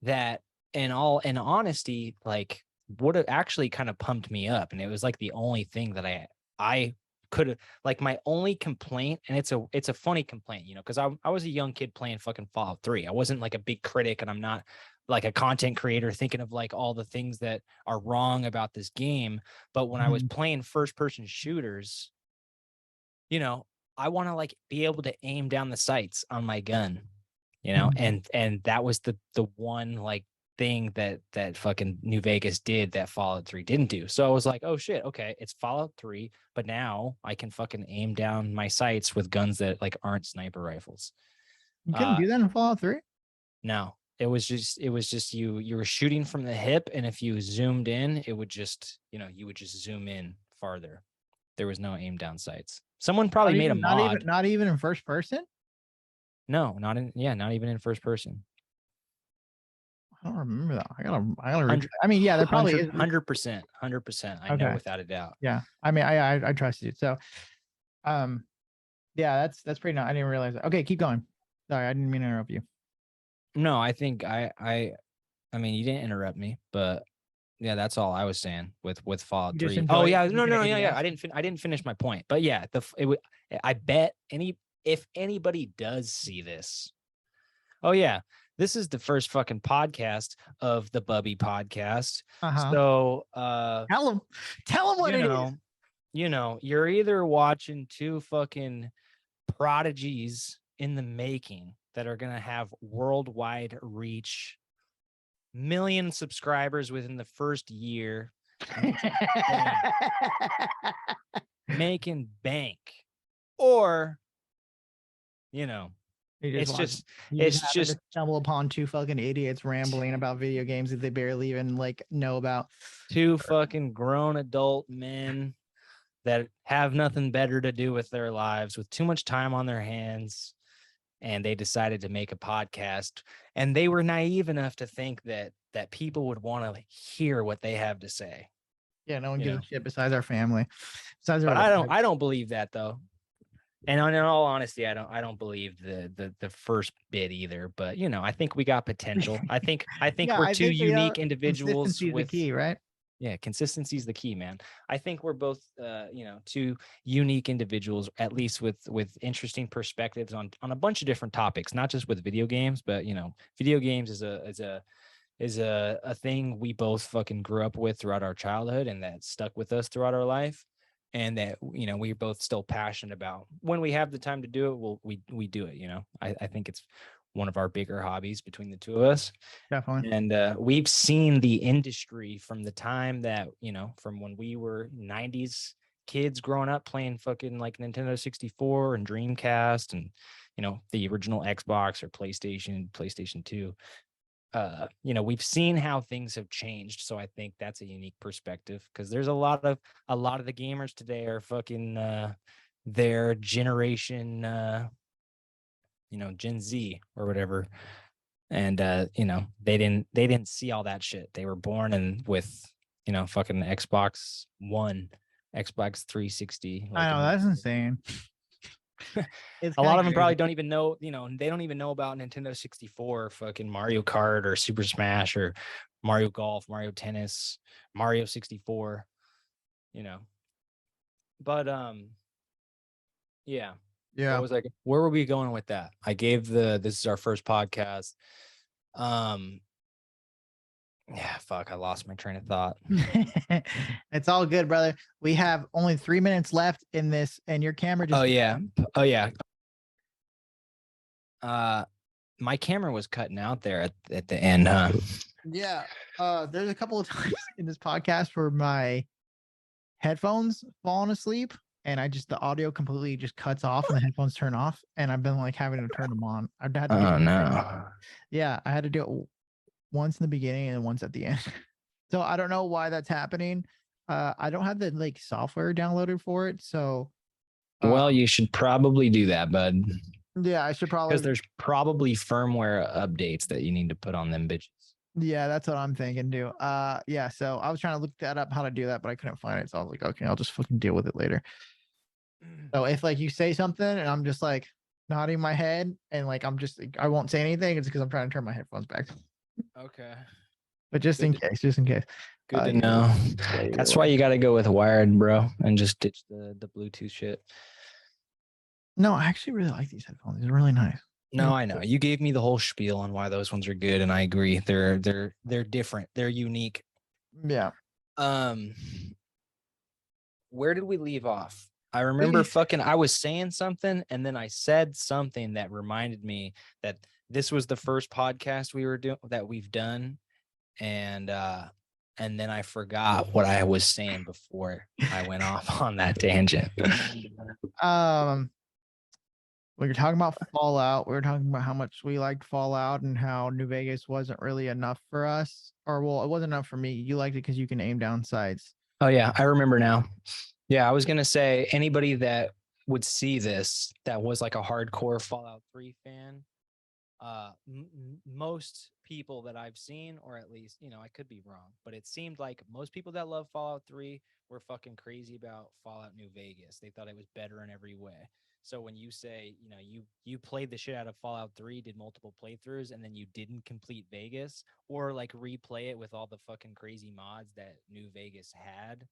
[SPEAKER 2] that, in honesty, like, would have actually kind of pumped me up, and it was like the only thing that I could have, like, my only complaint, and it's a funny complaint, because I was a young kid playing fucking Fallout 3. I wasn't like a big critic, and I'm not like a content creator thinking of like all the things that are wrong about this game. But when I was playing first person shooters, I want to like be able to aim down the sights on my gun, and that was the one like thing that fucking New Vegas did that Fallout 3 didn't do. So I was like, oh shit, okay, it's Fallout 3, but now I can fucking aim down my sights with guns that like aren't sniper rifles.
[SPEAKER 1] You couldn't do that in Fallout 3?
[SPEAKER 2] No, it was just you were shooting from the hip, and if you zoomed in, it would just, you would just zoom in farther. There was no aim down sights. Someone probably made a mod.
[SPEAKER 1] Not even in first person?
[SPEAKER 2] No, not even in first person.
[SPEAKER 1] I don't remember that. I gotta. I mean, yeah, there probably is
[SPEAKER 2] 100%. I know without a doubt.
[SPEAKER 1] Yeah, I mean, I trust you. So, yeah, that's pretty nice. I didn't realize that. Okay, keep going. Sorry, I didn't mean to interrupt you.
[SPEAKER 2] No, I think I mean, you didn't interrupt me, but yeah, that's all I was saying with Fallout 3. Oh yeah, no, yeah. I didn't finish my point, but yeah, I bet if anybody does see this, oh yeah. this is the first fucking podcast of the Bubby Podcast.
[SPEAKER 1] Uh-huh.
[SPEAKER 2] So
[SPEAKER 1] tell them what it is.
[SPEAKER 2] You're either watching two fucking prodigies in the making that are gonna have worldwide reach, million subscribers within the first year, making bank, or it's just
[SPEAKER 1] to stumble upon two fucking idiots rambling about video games that they barely even like know about.
[SPEAKER 2] Two fucking grown adult men that have nothing better to do with their lives, with too much time on their hands, and they decided to make a podcast. And they were naive enough to think that people would want to hear what they have to say.
[SPEAKER 1] Yeah, no one gives a shit besides our family.
[SPEAKER 2] But I don't believe that though. And in all honesty, I don't believe the first bit either. But I think we got potential. I think we're two unique individuals.
[SPEAKER 1] Consistency is the key, right?
[SPEAKER 2] Yeah, consistency is the key, man. I think we're both two unique individuals, at least with interesting perspectives on a bunch of different topics, not just with video games, but video games is a thing we both fucking grew up with throughout our childhood, and that stuck with us throughout our life. And that we're both still passionate about. When we have the time to do it, we do it. I think it's one of our bigger hobbies between the two of us.
[SPEAKER 1] Definitely.
[SPEAKER 2] And we've seen the industry from the time that from when we were 90s kids growing up playing fucking like Nintendo 64 and Dreamcast and the original Xbox or PlayStation 2. We've seen how things have changed. So I think that's a unique perspective, because there's a lot of the gamers today are fucking their generation, Gen Z or whatever. And they didn't see all that shit. They were born and with fucking Xbox One, Xbox 360.
[SPEAKER 1] I know, that's insane.
[SPEAKER 2] A lot of them probably don't even know, they don't even know about Nintendo 64, fucking Mario Kart or Super Smash or Mario Golf, Mario Tennis, Mario 64, But yeah.
[SPEAKER 1] Yeah.
[SPEAKER 2] Where were we going with that? I gave this is our first podcast. Yeah, fuck, I lost my train of thought.
[SPEAKER 1] It's all good, brother. We have only 3 minutes left in this, and your camera just.
[SPEAKER 2] Oh yeah. My camera was cutting out there at the end, huh?
[SPEAKER 1] Yeah. There's a couple of times in this podcast where my headphones fallen asleep, and the audio completely just cuts off and the headphones turn off, and I've been like having to turn them on. I've had to
[SPEAKER 2] oh no.
[SPEAKER 1] Yeah, I had to do it once in the beginning and once at the end. So I don't know why that's happening. I don't have the like software downloaded for it. So
[SPEAKER 2] well, you should probably do that, bud.
[SPEAKER 1] Yeah, I should probably,
[SPEAKER 2] because there's probably firmware updates that you need to put on them bitches.
[SPEAKER 1] Yeah, that's what I'm thinking too. Yeah, so I was trying to look that up, how to do that, but I couldn't find it. So I was like, okay, I'll just fucking deal with it later. So if like you say something and I'm just like nodding my head and like I won't say anything, it's because I'm trying to turn my headphones back.
[SPEAKER 2] Okay.
[SPEAKER 1] But just in case.
[SPEAKER 2] Good to know. That's why you got to go with wired, bro, and just ditch the Bluetooth shit.
[SPEAKER 1] No, I actually really like these headphones. These are really nice.
[SPEAKER 2] No, I know. You gave me the whole spiel on why those ones are good, and I agree. They're different. They're unique.
[SPEAKER 1] Yeah.
[SPEAKER 2] Where did we leave off? I remember I was saying something, and then I said something that reminded me that this was the first podcast we've done, and then I forgot what I was saying before I went off on that tangent.
[SPEAKER 1] We were talking about Fallout. We were talking about how much we liked Fallout and how New Vegas wasn't really enough for us. Or, well, it wasn't enough for me. You liked it because you can aim down sights.
[SPEAKER 2] Oh, yeah. I remember now. Yeah, I was going to say anybody that would see this that was like a hardcore Fallout 3 fan, most people that I've seen, or at least, I could be wrong, but it seemed like most people that love Fallout 3 were fucking crazy about Fallout New Vegas. They thought it was better in every way. So when you say, you played the shit out of Fallout 3, did multiple playthroughs, and then you didn't complete Vegas or like replay it with all the fucking crazy mods that New Vegas had,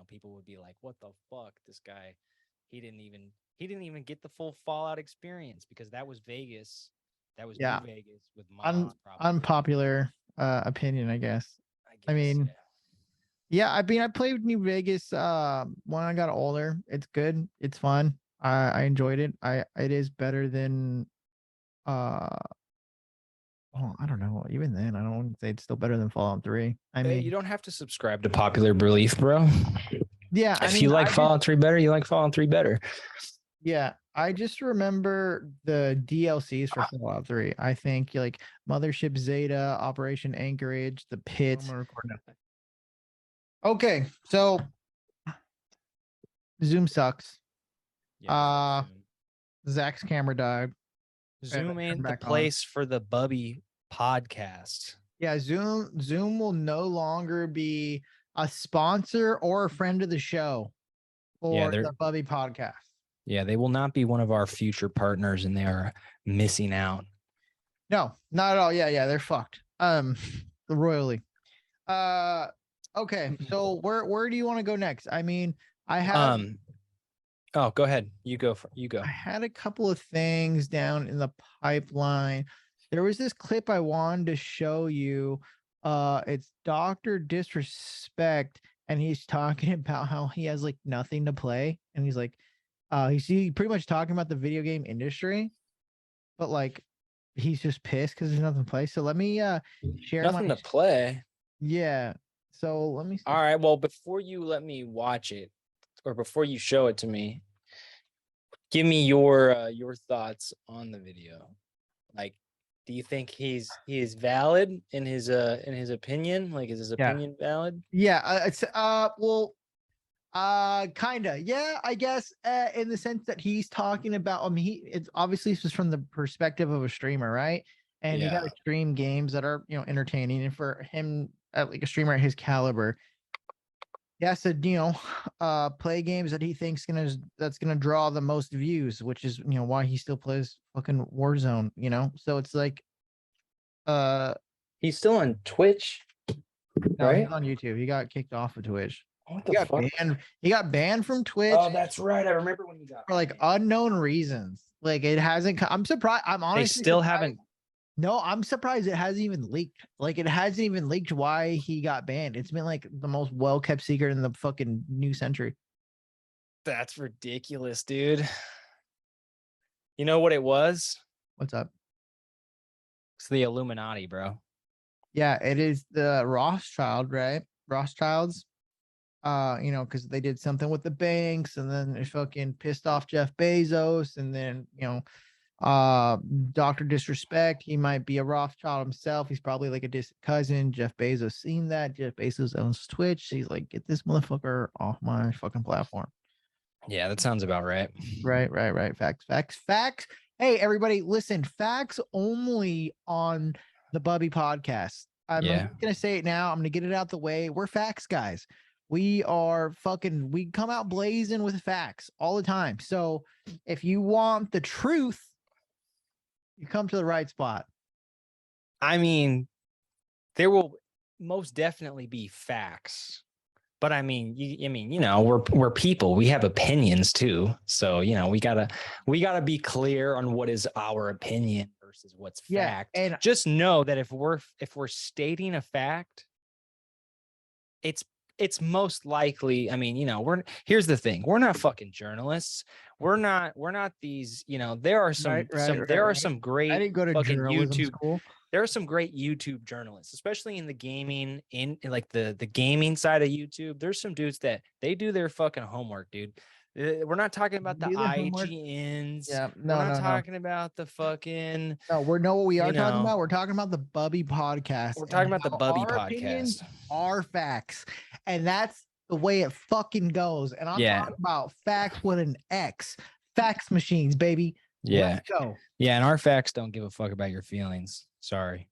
[SPEAKER 2] people would be like, what the fuck? This guy, he didn't even get the full Fallout experience, because that was Vegas That was New Vegas with
[SPEAKER 1] Un-
[SPEAKER 2] mods. Probably.
[SPEAKER 1] unpopular opinion, I guess. I mean, I mean, I played New Vegas when I got older. It's good. It's fun. I enjoyed it. It is better than oh, I don't know. Even then, I don't say it's still better than Fallout 3. I mean,
[SPEAKER 2] you don't have to subscribe to popular belief, bro.
[SPEAKER 1] Yeah,
[SPEAKER 2] if you like Fallout 3 better, you like Fallout 3 better.
[SPEAKER 1] Yeah, I just remember the DLCs for Fallout 3. I think like Mothership Zeta, Operation Anchorage, the Pits. Okay, so Zoom sucks. Zach's camera died.
[SPEAKER 2] Zoom ain't the place for the Bubby podcast.
[SPEAKER 1] Yeah, Zoom will no longer be a sponsor or a friend of the show for the Bubby podcast.
[SPEAKER 2] Yeah, they will not be one of our future partners, and they are missing out.
[SPEAKER 1] No, not at all. Yeah, they're fucked. Royally. Okay, so where do you want to go next? I mean, I have
[SPEAKER 2] oh, go ahead. You go.
[SPEAKER 1] I had a couple of things down in the pipeline. There was this clip I wanted to show you. It's Dr. Disrespect, and he's talking about how he has like nothing to play, and he's like, he's pretty much talking about the video game industry, but like he's just pissed because there's nothing to play. So let me share
[SPEAKER 2] nothing to play.
[SPEAKER 1] Yeah. So let me see.
[SPEAKER 2] All right. Well, before you let me watch it, or before you show it to me, give me your thoughts on the video. Like, do you think he is valid in his opinion? Like, is his opinion valid?
[SPEAKER 1] Yeah. It's well, kinda. Yeah, I guess in the sense that he's talking about. I mean, it's obviously this is from the perspective of a streamer, right? And you got to stream games that are entertaining, and for him, like a streamer at his caliber, he has to play games that he thinks that's gonna draw the most views, which is why he still plays fucking Warzone. So it's like,
[SPEAKER 2] he's still on Twitch, right?
[SPEAKER 1] He's on YouTube. He got kicked off of Twitch.
[SPEAKER 2] What the fuck?
[SPEAKER 1] He got banned from Twitch.
[SPEAKER 2] Oh, that's right. I remember when he got
[SPEAKER 1] for like unknown reasons. Like it hasn't. I'm surprised. I'm honestly.
[SPEAKER 2] They still haven't.
[SPEAKER 1] No, I'm surprised it hasn't even leaked. Like it hasn't even leaked why he got banned. It's been like the most well kept secret in the fucking new century.
[SPEAKER 2] That's ridiculous, dude. You know what it was?
[SPEAKER 1] What's up?
[SPEAKER 2] It's the Illuminati, bro.
[SPEAKER 1] Yeah, it is the Rothschild, right? Rothschilds. Because they did something with the banks, and then it fucking pissed off Jeff Bezos, and then Dr. Disrespect, he might be a Rothschild himself. He's probably like a distant cousin. Jeff Bezos seen that. Jeff Bezos owns Twitch. He's like, get this motherfucker off my fucking platform.
[SPEAKER 2] Yeah, that sounds about right.
[SPEAKER 1] Right. Facts. Hey, everybody, listen, facts only on the Bubby podcast. I'm gonna say it now. I'm gonna get it out the way. We're facts guys. We come out blazing with facts all the time. So if you want the truth, you come to the right spot.
[SPEAKER 2] I mean, there will most definitely be facts, but I mean, we're people. We have opinions too. So we gotta be clear on what is our opinion versus what's fact. And just know that if we're stating a fact, it's most likely, I mean, here's the thing. We're not fucking journalists. We're not these, there are some great
[SPEAKER 1] I didn't go to
[SPEAKER 2] fucking
[SPEAKER 1] YouTube school.
[SPEAKER 2] There are some great YouTube journalists, especially in the gaming, in like the gaming side of YouTube. There's some dudes that they do their fucking homework, dude. We're not talking about the IGNs.
[SPEAKER 1] Yeah,
[SPEAKER 2] we're not talking about the fucking.
[SPEAKER 1] No, what we are talking about. We're talking about the Bubby podcast.
[SPEAKER 2] We're talking about the Bubby podcast.
[SPEAKER 1] Are facts, and that's the way it fucking goes. And I'm talking about facts with an X. Fax machines, baby.
[SPEAKER 2] Yeah.
[SPEAKER 1] Let's go.
[SPEAKER 2] Yeah, and our facts don't give a fuck about your feelings. Sorry.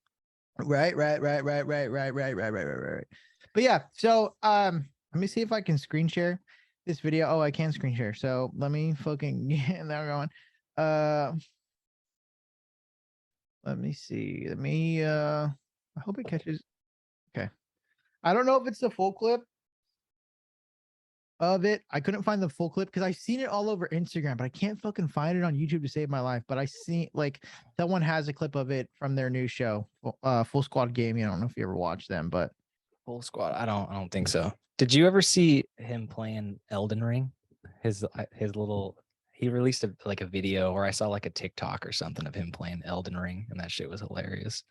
[SPEAKER 1] Right. But yeah, so let me see if I can screen share this video. Oh, I can screen share. So let me fucking get there going. Let me see. I hope it catches. Okay. I don't know if it's the full clip. of it. I couldn't find the full clip because I've seen it all over Instagram, but I can't fucking find it on YouTube to save my life. But I see like someone has a clip of it from their new show, Full Squad Gaming. I don't know if you ever watched them, but
[SPEAKER 2] Full Squad. I don't think so. Did you ever see him playing Elden Ring? His little he released a video, or I saw like a TikTok or something of him playing Elden Ring, and that shit was hilarious.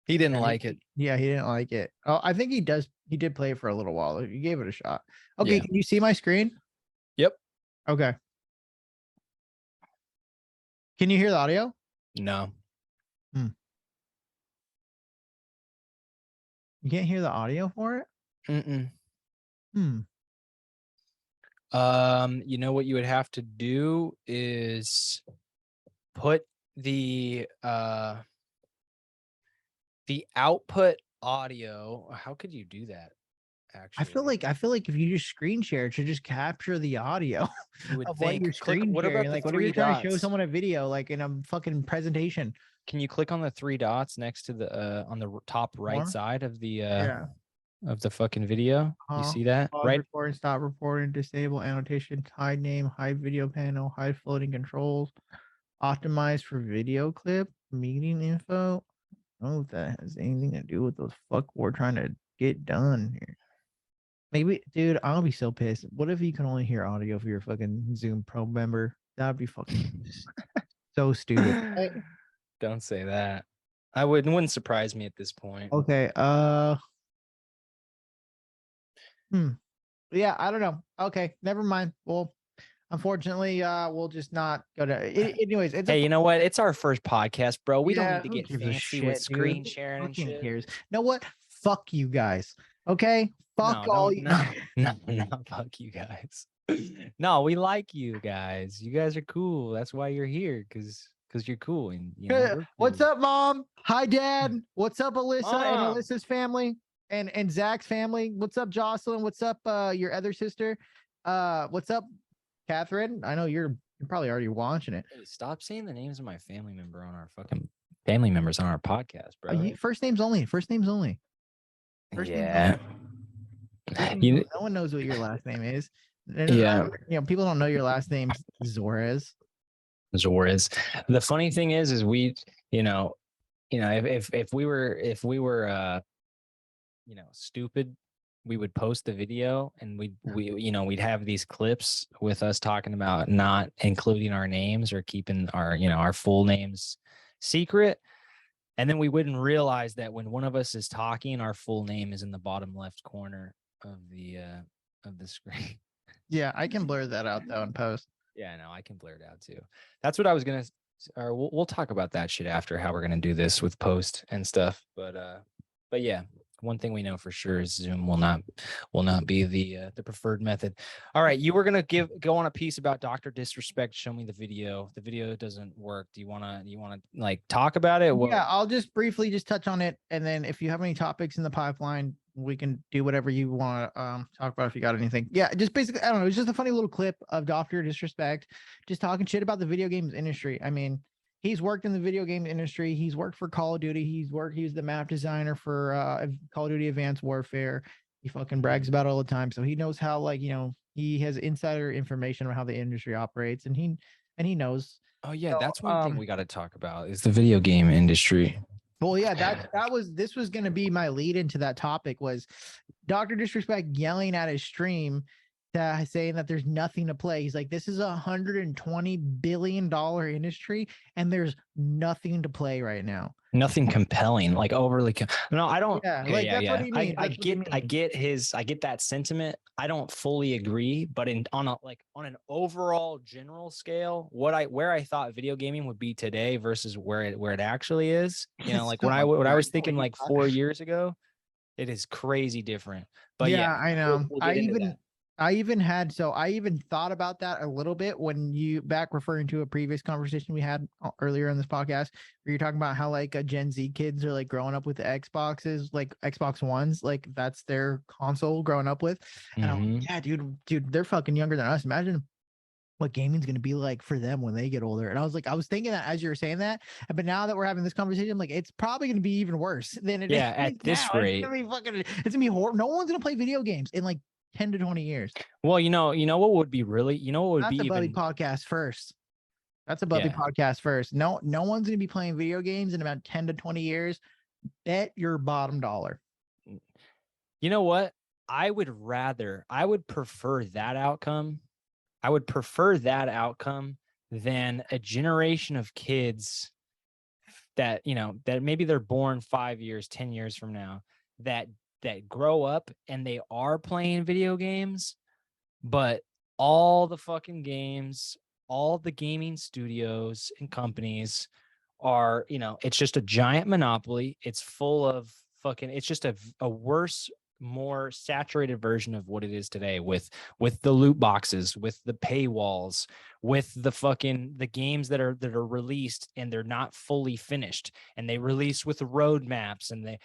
[SPEAKER 2] He didn't like it.
[SPEAKER 1] Yeah, he didn't like it. Oh, I think he did play it for a little while. You gave it a shot. Okay,
[SPEAKER 2] Yeah.
[SPEAKER 1] Can you see my screen?
[SPEAKER 2] Yep.
[SPEAKER 1] Okay. Can you hear the audio?
[SPEAKER 2] No.
[SPEAKER 1] You can't hear the audio for it?
[SPEAKER 2] You know what you would have to do is put the output audio. How could you do that? Actually,
[SPEAKER 1] I feel like if you just screen share, it should just capture the audio of what you're screen sharing. Like, what if you're trying to show someone a video, like in a fucking presentation?
[SPEAKER 2] Can you click on the 3 dots next to the on the top right side of the of the fucking video? You see that?
[SPEAKER 1] Pause
[SPEAKER 2] right?
[SPEAKER 1] Recording, stop recording, disable annotation, hide name, hide video panel, hide floating controls, optimize for video clip, meeting info. I don't know if that has anything to do with the fuck we're trying to get done here. Maybe, dude, I'll be so pissed. What if you can only hear audio if you're a fucking Zoom Pro member? That'd be fucking so stupid. Right?
[SPEAKER 2] Don't say that. Wouldn't surprise me at this point.
[SPEAKER 1] Okay. Yeah, I don't know. Okay, never mind. Well, unfortunately, we'll just not go to. Anyways,
[SPEAKER 2] hey, you know what? It's our first podcast, bro. We don't need to get
[SPEAKER 1] fancy
[SPEAKER 2] shit, with screen sharing and shit.
[SPEAKER 1] Cares. You know what? Fuck you guys. Okay. Fuck all you.
[SPEAKER 2] No, fuck you guys. No, we like you guys. You guys are cool. That's why you're here, because you're cool. And you know, cool.
[SPEAKER 1] What's up, Mom? Hi, Dad. What's up, Alyssa and Alyssa's family and Zach's family? What's up, Jocelyn? What's up, your other sister? What's up, Catherine? I know you're probably already watching it.
[SPEAKER 2] Hey, stop saying the names of my family members on our podcast, bro.
[SPEAKER 1] First names only. First names only.
[SPEAKER 2] Yeah.
[SPEAKER 1] No one knows what your last name is.
[SPEAKER 2] Yeah.
[SPEAKER 1] You know, people don't know your last name's Zorez.
[SPEAKER 2] The funny thing is we, if we were stupid, we would post the video and we'd have these clips with us talking about not including our names or keeping our full names secret. And then we wouldn't realize that when one of us is talking, our full name is in the bottom left corner of the screen.
[SPEAKER 1] Yeah, I can blur that out though in post.
[SPEAKER 2] Yeah, no, I can blur it out too. That's what I was gonna. Or we'll talk about that shit after, how we're gonna do this with post and stuff. But yeah, one thing we know for sure is Zoom will not be the preferred method. All right, you were gonna go on a piece about Dr. Disrespect. Show me the video. The video doesn't work. Do you wanna like talk about it?
[SPEAKER 1] Yeah, I'll just briefly just touch on it, and then if you have any topics in the pipeline, we can do whatever you want to talk about if you got anything. Yeah, just basically, I don't know. It's just a funny little clip of Dr. Disrespect just talking shit about the video games industry. I mean, he's worked in the video game industry. He's worked for Call of Duty. He was the map designer for Call of Duty Advanced Warfare. He fucking brags about it all the time. So he knows how, like, he has insider information on how the industry operates, and he knows.
[SPEAKER 2] Oh yeah, so, that's one thing we got to talk about is the video game industry.
[SPEAKER 1] Well, yeah, this was going to be my lead into that topic, was Dr. Disrespect yelling at his stream, saying that there's nothing to play. He's like, this is $120 billion industry and there's nothing to play right now.
[SPEAKER 2] Nothing compelling, like overly. No, I don't.
[SPEAKER 1] Yeah, okay, that's what he means.
[SPEAKER 2] I get that sentiment. I don't fully agree, but on an overall general scale, where I thought video gaming would be today versus where it actually is, like when I was thinking like 4 years ago, it is crazy different. But yeah,
[SPEAKER 1] I know. I even thought about that a little bit when referring to a previous conversation we had earlier in this podcast, where you're talking about how like Gen Z kids are like growing up with the Xboxes, like Xbox Ones, like that's their console growing up with. And I'm like, yeah, dude, they're fucking younger than us. Imagine what gaming's going to be like for them when they get older. And I was thinking that as you were saying that, but now that we're having this conversation, I'm like, it's probably going to be even worse than it is.
[SPEAKER 2] Yeah, at this rate,
[SPEAKER 1] it's going to be horrible. No one's going to play video games in like 10 to 20 years.
[SPEAKER 2] Well, what would be really, what would
[SPEAKER 1] That's
[SPEAKER 2] be
[SPEAKER 1] a Bubby
[SPEAKER 2] even
[SPEAKER 1] podcast first. That's a Bubby podcast first. No one's going to be playing video games in about 10 to 20 years. Bet your bottom dollar.
[SPEAKER 2] You know what? I would prefer that outcome. I would prefer that outcome than a generation of kids that, that maybe they're born 5 years, 10 years from now, that grow up and they are playing video games, but all the fucking games, all the gaming studios and companies are, it's just a giant monopoly. It's full of it's just a worse, more saturated version of what it is today with the loot boxes, with the paywalls, with the games that are released and they're not fully finished, and they release with roadmaps and they,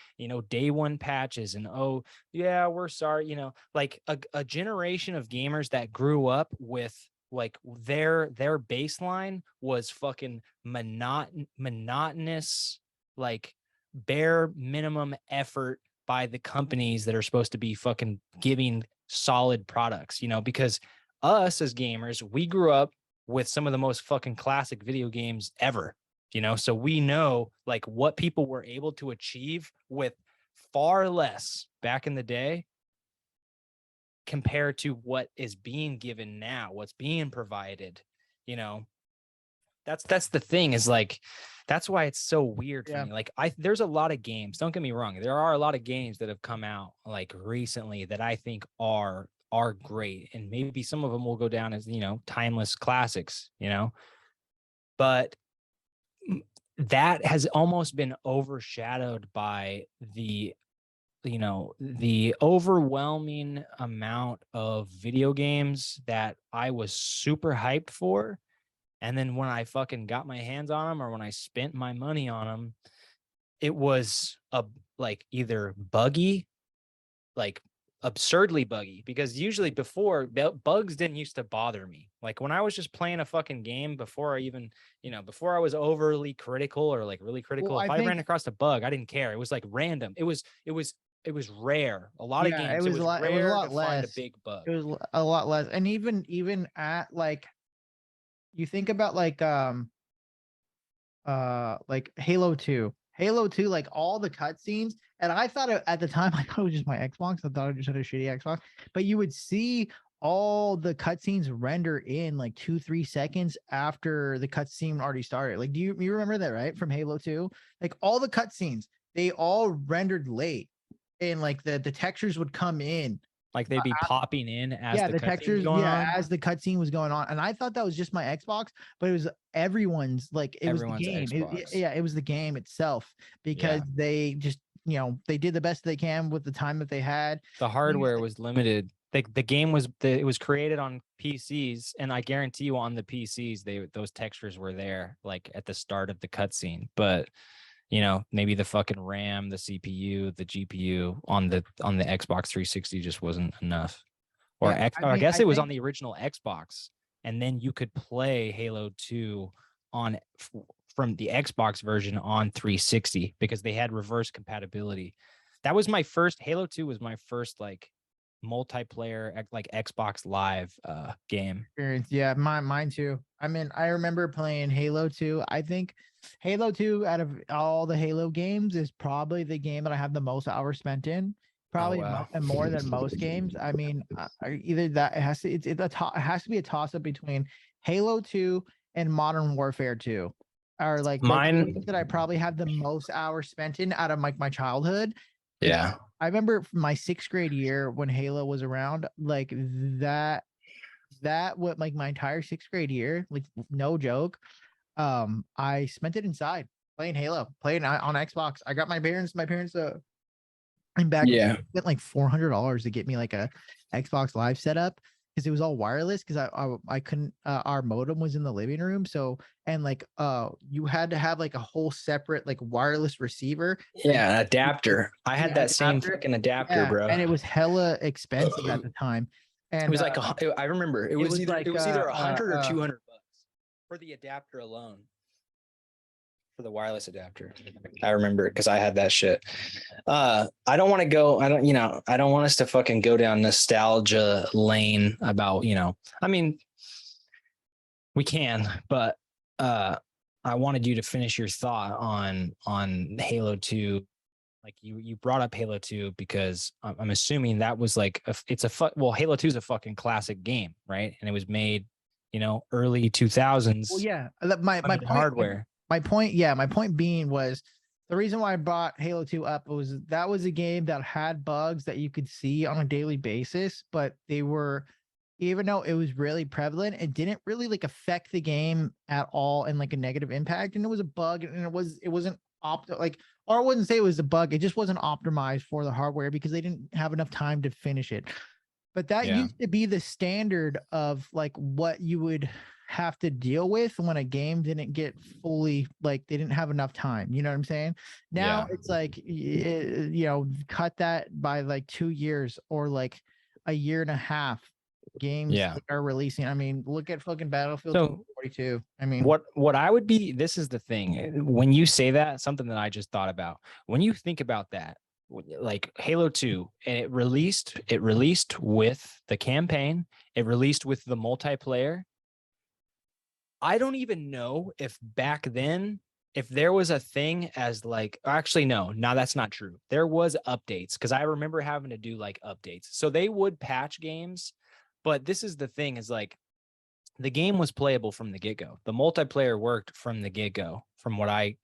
[SPEAKER 2] day one patches, and oh yeah, we're sorry, like a generation of gamers that grew up with like their baseline was fucking monotonous, like bare minimum effort by the companies that are supposed to be fucking giving solid products, because us as gamers, we grew up with some of the most fucking classic video games ever, so we know like what people were able to achieve with far less back in the day compared to what is being given now, what's being provided, that's the thing, is like, that's why it's so weird for me. Like there's a lot of games, don't get me wrong, there are a lot of games that have come out like recently that I think are great, and maybe some of them will go down as, timeless classics, but that has almost been overshadowed by the overwhelming amount of video games that I was super hyped for. And then when I fucking got my hands on them, or when I spent my money on them, it was either buggy, like absurdly buggy, because usually before, bugs didn't used to bother me. Like when I was just playing a fucking game, before I even, before I was overly critical or like really critical, if I ran across a bug, I didn't care. It was like random. It was rare. A lot of games, it was rare to find a big bug.
[SPEAKER 1] It was a lot less. And even at like, you think about like Halo 2, like all the cutscenes, and I thought at the time I thought it was just my Xbox. I thought I just had a shitty Xbox, but you would see all the cutscenes render in like 2-3 seconds after the cutscene already started. Like, do you remember that, right? From Halo 2, like all the cutscenes, they all rendered late, and like the textures would come in.
[SPEAKER 2] Like they'd be popping in as the
[SPEAKER 1] textures, as the cutscene was going on. And I thought that was just my Xbox, but it was everyone's. Like it was the game. It was the game itself, because they just, they did the best they can with the time that they had.
[SPEAKER 2] The hardware was limited. The game was it was created on PCs, and I guarantee you on the PCs those textures were there like at the start of the cutscene, but maybe the fucking RAM, the CPU, the GPU on the Xbox 360 just wasn't enough. Or I guess it was on the original Xbox, and then you could play Halo 2 from the Xbox version on 360 because they had reverse compatibility. That was my first Halo 2 was my first like multiplayer like Xbox Live game
[SPEAKER 1] experience. Yeah, mine too. I mean, I remember playing Halo 2. I think Halo 2 out of all the Halo games is probably the game that I have the most hours spent in. Probably and more than most games. I mean, either that it has to it has to be a toss up between Halo 2 and Modern Warfare 2. Are like mine that I probably have the most hours spent in out of like my childhood.
[SPEAKER 2] Yeah.
[SPEAKER 1] I remember my 6th grade year when Halo was around, like that what like my entire 6th grade year, like no joke. I spent it inside playing Halo, playing on Xbox. I got my parents and back spent like $400 to get me like a Xbox Live setup, because it was all wireless, because I couldn't our modem was in the living room, so, and like you had to have like a whole separate like wireless receiver,
[SPEAKER 2] an adapter. I had that same fucking adapter, bro,
[SPEAKER 1] and it was hella expensive at the time. And
[SPEAKER 2] it was like I remember it was either $100 or $200 for the adapter alone. for the wireless adapter. I remember it because I had that shit. I don't want to go. I don't want us to fucking go down nostalgia lane about, I mean, we can, but I wanted you to finish your thought on Halo 2. Like you brought up Halo 2 because I'm assuming that was like Halo 2 is a fucking classic game, right? And it was made, early 2000s.
[SPEAKER 1] Well, yeah. My point,
[SPEAKER 2] hardware.
[SPEAKER 1] My point being was the reason why I brought Halo 2 up was that was a game that had bugs that you could see on a daily basis, but they were, even though it was really prevalent, it didn't really like affect the game at all and like a negative impact. And it was a bug, and it wasn't or I wouldn't say it was a bug. It just wasn't optimized for the hardware because they didn't have enough time to finish it. But that used to be the standard of like what you would have to deal with when a game didn't get fully, like they didn't have enough time. You know what I'm saying? Now it's like, cut that by like 2 years or like a year and a half. Games are releasing. I mean, look at fucking Battlefield 2042. I mean,
[SPEAKER 2] what I would be, this is the thing. When you say that, something that I just thought about, when you think about that, like Halo 2, and it released with the campaign, it released with the multiplayer. I don't even know if back then, if there was a thing as like, actually, no, that's not true. There was updates because I remember having to do like updates. So they would patch games. But this is the thing is like the game was playable from the get-go. The multiplayer worked from the get-go, from what I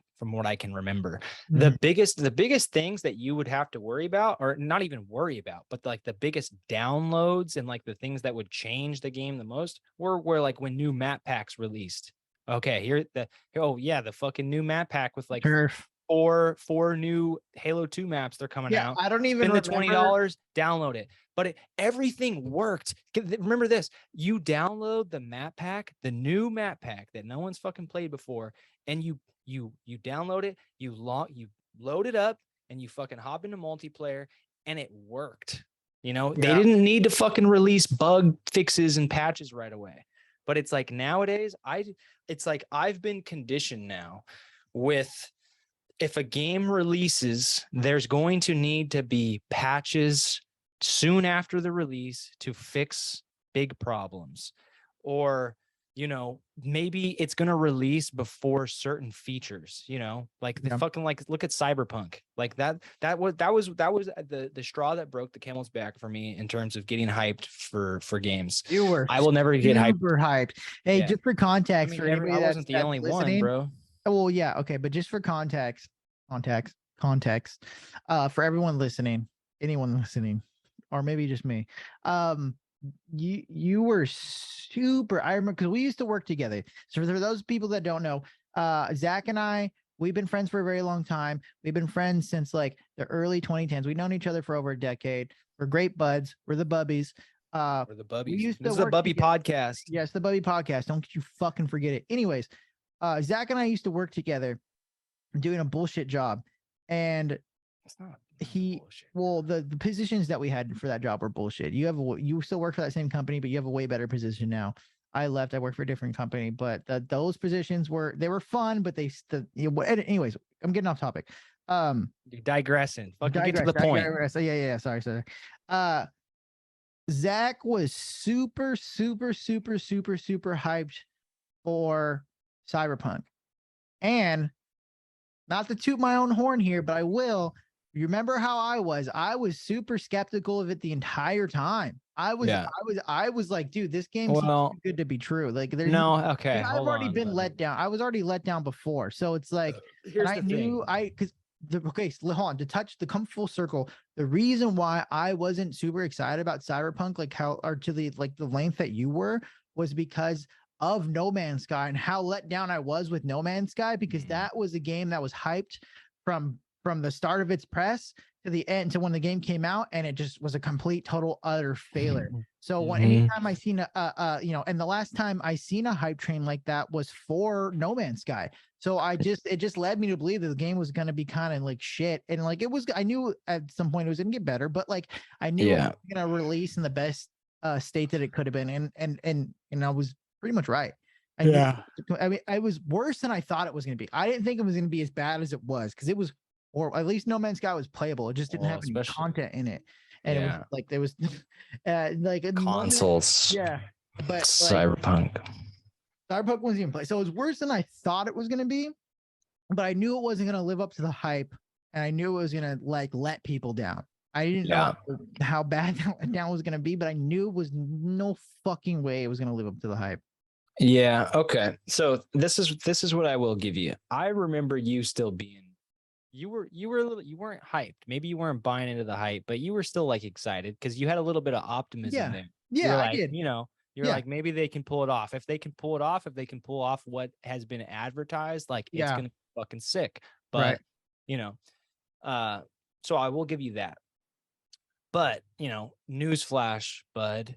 [SPEAKER 2] can remember. The biggest things that you would have to worry about, or not even worry about, but like the biggest downloads and like the things that would change the game the most were like when new map packs released. Okay, the fucking new map pack with like four new Halo 2 maps they're coming out.
[SPEAKER 1] I don't even
[SPEAKER 2] spend the $20, download it. But everything worked. Remember this, you download the map pack, the new map pack that no one's fucking played before, and you download it, you load it up, and you fucking hop into multiplayer, and it worked. They didn't need to fucking release bug fixes and patches right away. But it's like nowadays, it's like I've been conditioned now with, if a game releases, there's going to need to be patches soon after the release to fix big problems. Or, maybe it's going to release before certain features, like the fucking, like, look at Cyberpunk. Like that was the straw that broke the camel's back for me in terms of getting hyped for games. I will never get
[SPEAKER 1] hyped. Hey, just for context,
[SPEAKER 2] I wasn't the only one, bro.
[SPEAKER 1] Well, yeah, okay, but just for context, for everyone listening, anyone listening, or maybe just me, you were super. I remember because we used to work together. So for those people that don't know, Zach and I, we've been friends for a very long time. We've been friends since like the early 2010s. We've known each other for over a decade. We're great buds. We're the Bubbies.
[SPEAKER 2] We're the Bubbies. This is the Bubby Podcast.
[SPEAKER 1] Yes, the Bubby Podcast. Don't you fucking forget it. Anyways, Zach and I used to work together doing a bullshit job. And
[SPEAKER 2] it's not bullshit.
[SPEAKER 1] Well, the positions that we had for that job were bullshit. You still work for that same company, but you have a way better position now. I left. I worked for a different company, but those positions were fun, but anyways, I'm getting off topic.
[SPEAKER 2] You're digressing. Get to the point.
[SPEAKER 1] Yeah. Sorry. Zach was super hyped for Cyberpunk. And not to toot my own horn here, but I will. You remember how I was? I was super skeptical of it the entire time. I was like, dude, this game seems too good to be true. Like, there's
[SPEAKER 2] okay.
[SPEAKER 1] I've already been let down. I was already let down before. So it's like, hold on, to come full circle. The reason why I wasn't super excited about Cyberpunk, the length that you were, was because of No Man's Sky and how let down I was with No Man's Sky, because that was a game that was hyped from the start of its press to the end, to when the game came out, and it just was a complete, total, utter failure. So anytime I seen and the last time I seen a hype train like that was for No Man's Sky. So it just led me to believe that the game was going to be kind of like shit. And like, I knew at some point it was going to get better, but like I knew it was going to release in the best state that it could have been. And I was pretty much right. I mean, it was worse than I thought it was going to be. I didn't think it was going to be as bad as it was because it was, or at least No Man's Sky was playable. It just didn't have any content in it, and it was like there was like a
[SPEAKER 2] consoles.
[SPEAKER 1] But
[SPEAKER 2] Cyberpunk
[SPEAKER 1] wasn't even play. So it was worse than I thought it was going to be, but I knew it wasn't going to live up to the hype, and I knew it was going to like let people down. I didn't know how bad that down was going to be, but I knew it was no fucking way it was going to live up to the hype.
[SPEAKER 2] Yeah. Okay. So this is what I will give you. I remember you still being, you were a little, you weren't hyped. Maybe you weren't buying into the hype, but you were still like excited because you had a little bit of optimism there.
[SPEAKER 1] Yeah,
[SPEAKER 2] like,
[SPEAKER 1] I did.
[SPEAKER 2] You know, you're like, maybe they can pull it off. If they can pull it off, if they can pull off what has been advertised, like it's gonna be fucking sick. But you know, so I will give you that. But you know, newsflash, bud.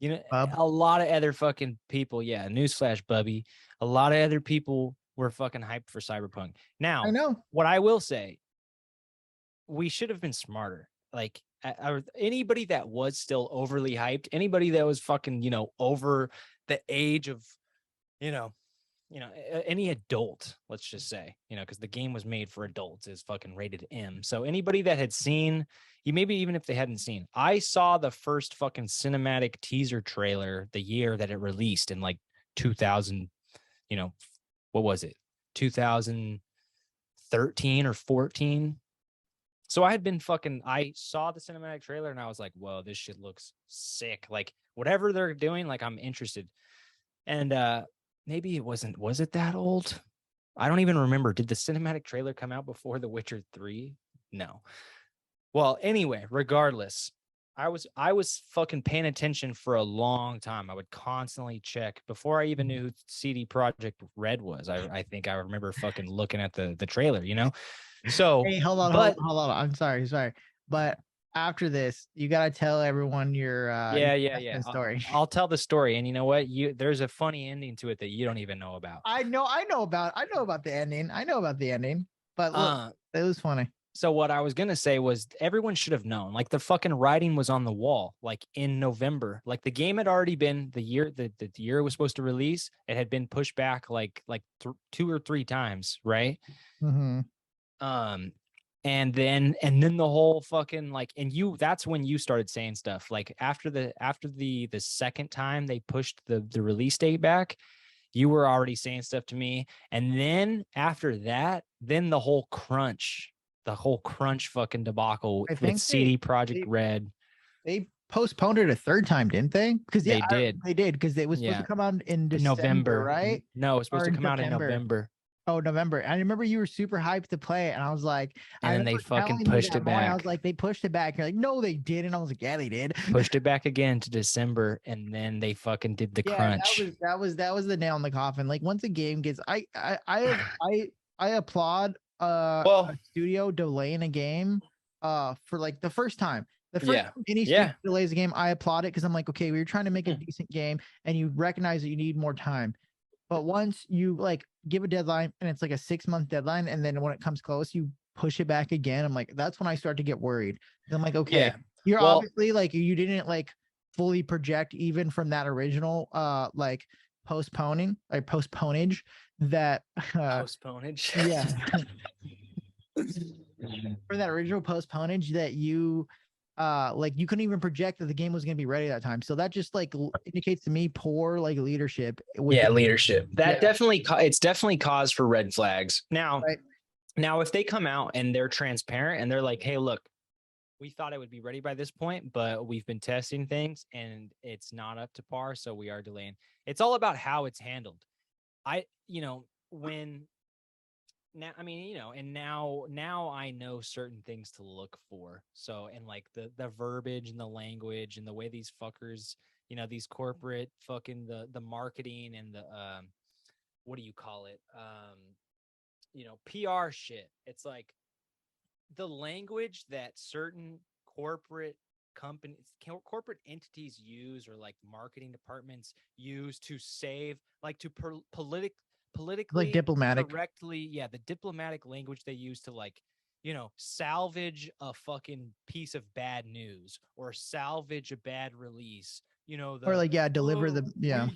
[SPEAKER 2] You know, a lot of other fucking people, newsflash, Bubby. A lot of other people were fucking hyped for Cyberpunk. Now,
[SPEAKER 1] I know
[SPEAKER 2] what I will say, we should have been smarter. Like anybody that was still overly hyped, anybody that was fucking, you know, over the age of, you know, any adult, let's just say, you know, because the game was made for adults, is fucking rated M. So anybody that had seen, maybe even if they hadn't seen, I saw the first fucking cinematic teaser trailer the year that it released in like 2000, you know, what was it? 2013 or 14. So I saw the cinematic trailer and I was like, whoa, this shit looks sick. Like whatever they're doing, like I'm interested. And, maybe it wasn't. Was it that old? I don't even remember. Did the cinematic trailer come out before The Witcher 3? No. Well, anyway, regardless, I was fucking paying attention for a long time. I would constantly check before I even knew who CD Projekt Red was. I think I remember fucking looking at the trailer, you know? So
[SPEAKER 1] hey, hold on. I'm sorry. But after this, you gotta tell everyone your story.
[SPEAKER 2] I'll tell the story, and you know what? There's a funny ending to it that you don't even know about.
[SPEAKER 1] I know about the ending. But look, it was funny.
[SPEAKER 2] So what I was gonna say was everyone should have known. Like the fucking writing was on the wall. Like in November, like the game had already been the year the year it was supposed to release. It had been pushed back like 2 or 3 times, right?
[SPEAKER 1] Mm-hmm.
[SPEAKER 2] And then the whole fucking like, and that's when you started saying stuff like after the second time they pushed the release date back, you were already saying stuff to me. And then after that, then the whole crunch fucking debacle with CD Projekt Red.
[SPEAKER 1] They postponed it a third time, didn't they? Because
[SPEAKER 2] they did
[SPEAKER 1] because it was supposed to come out in November, right?
[SPEAKER 2] No, it was supposed to come out in November.
[SPEAKER 1] Oh, November. I remember you were super hyped to play it, and I was like,
[SPEAKER 2] and then they fucking pushed it back.
[SPEAKER 1] I was like, they pushed it back. You're like, no, they didn't. I was like, yeah, they did.
[SPEAKER 2] Pushed it back again to December, and then they fucking did the crunch.
[SPEAKER 1] That was the nail in the coffin. Like once a game gets, I applaud a studio delaying a game for like the first time. The first time any studio delays a game, I applaud it because I'm like, okay, we were trying to make a decent game, and you recognize that you need more time. But once you like give a deadline and it's like a 6-month deadline, and then when it comes close, you push it back again. I'm like, that's when I start to get worried. I'm like, okay, you're obviously like, you didn't like fully project even from that original like postponage that
[SPEAKER 2] postponage.
[SPEAKER 1] Yeah. For that original postponage that you like you couldn't even project that the game was going to be ready that time. So that just like indicates to me poor like leadership.
[SPEAKER 2] Leadership. That definitely, it's definitely cause for red flags. Now, now if they come out and they're transparent and they're like, hey, look, we thought it would be ready by this point, but we've been testing things and it's not up to par, so we are delaying. It's all about how it's handled. Now, I mean, and now I know certain things to look for. So, and like the verbiage and the language and the way these fuckers, these corporate fucking the marketing and the what do you call it? PR shit. It's like the language that certain corporate companies, corporate entities use, or like marketing departments use to save, like to politically
[SPEAKER 1] like diplomatic
[SPEAKER 2] correctly, the diplomatic language they use to like salvage a fucking piece of bad news or salvage a bad release,
[SPEAKER 3] you know,
[SPEAKER 1] or like, deliver the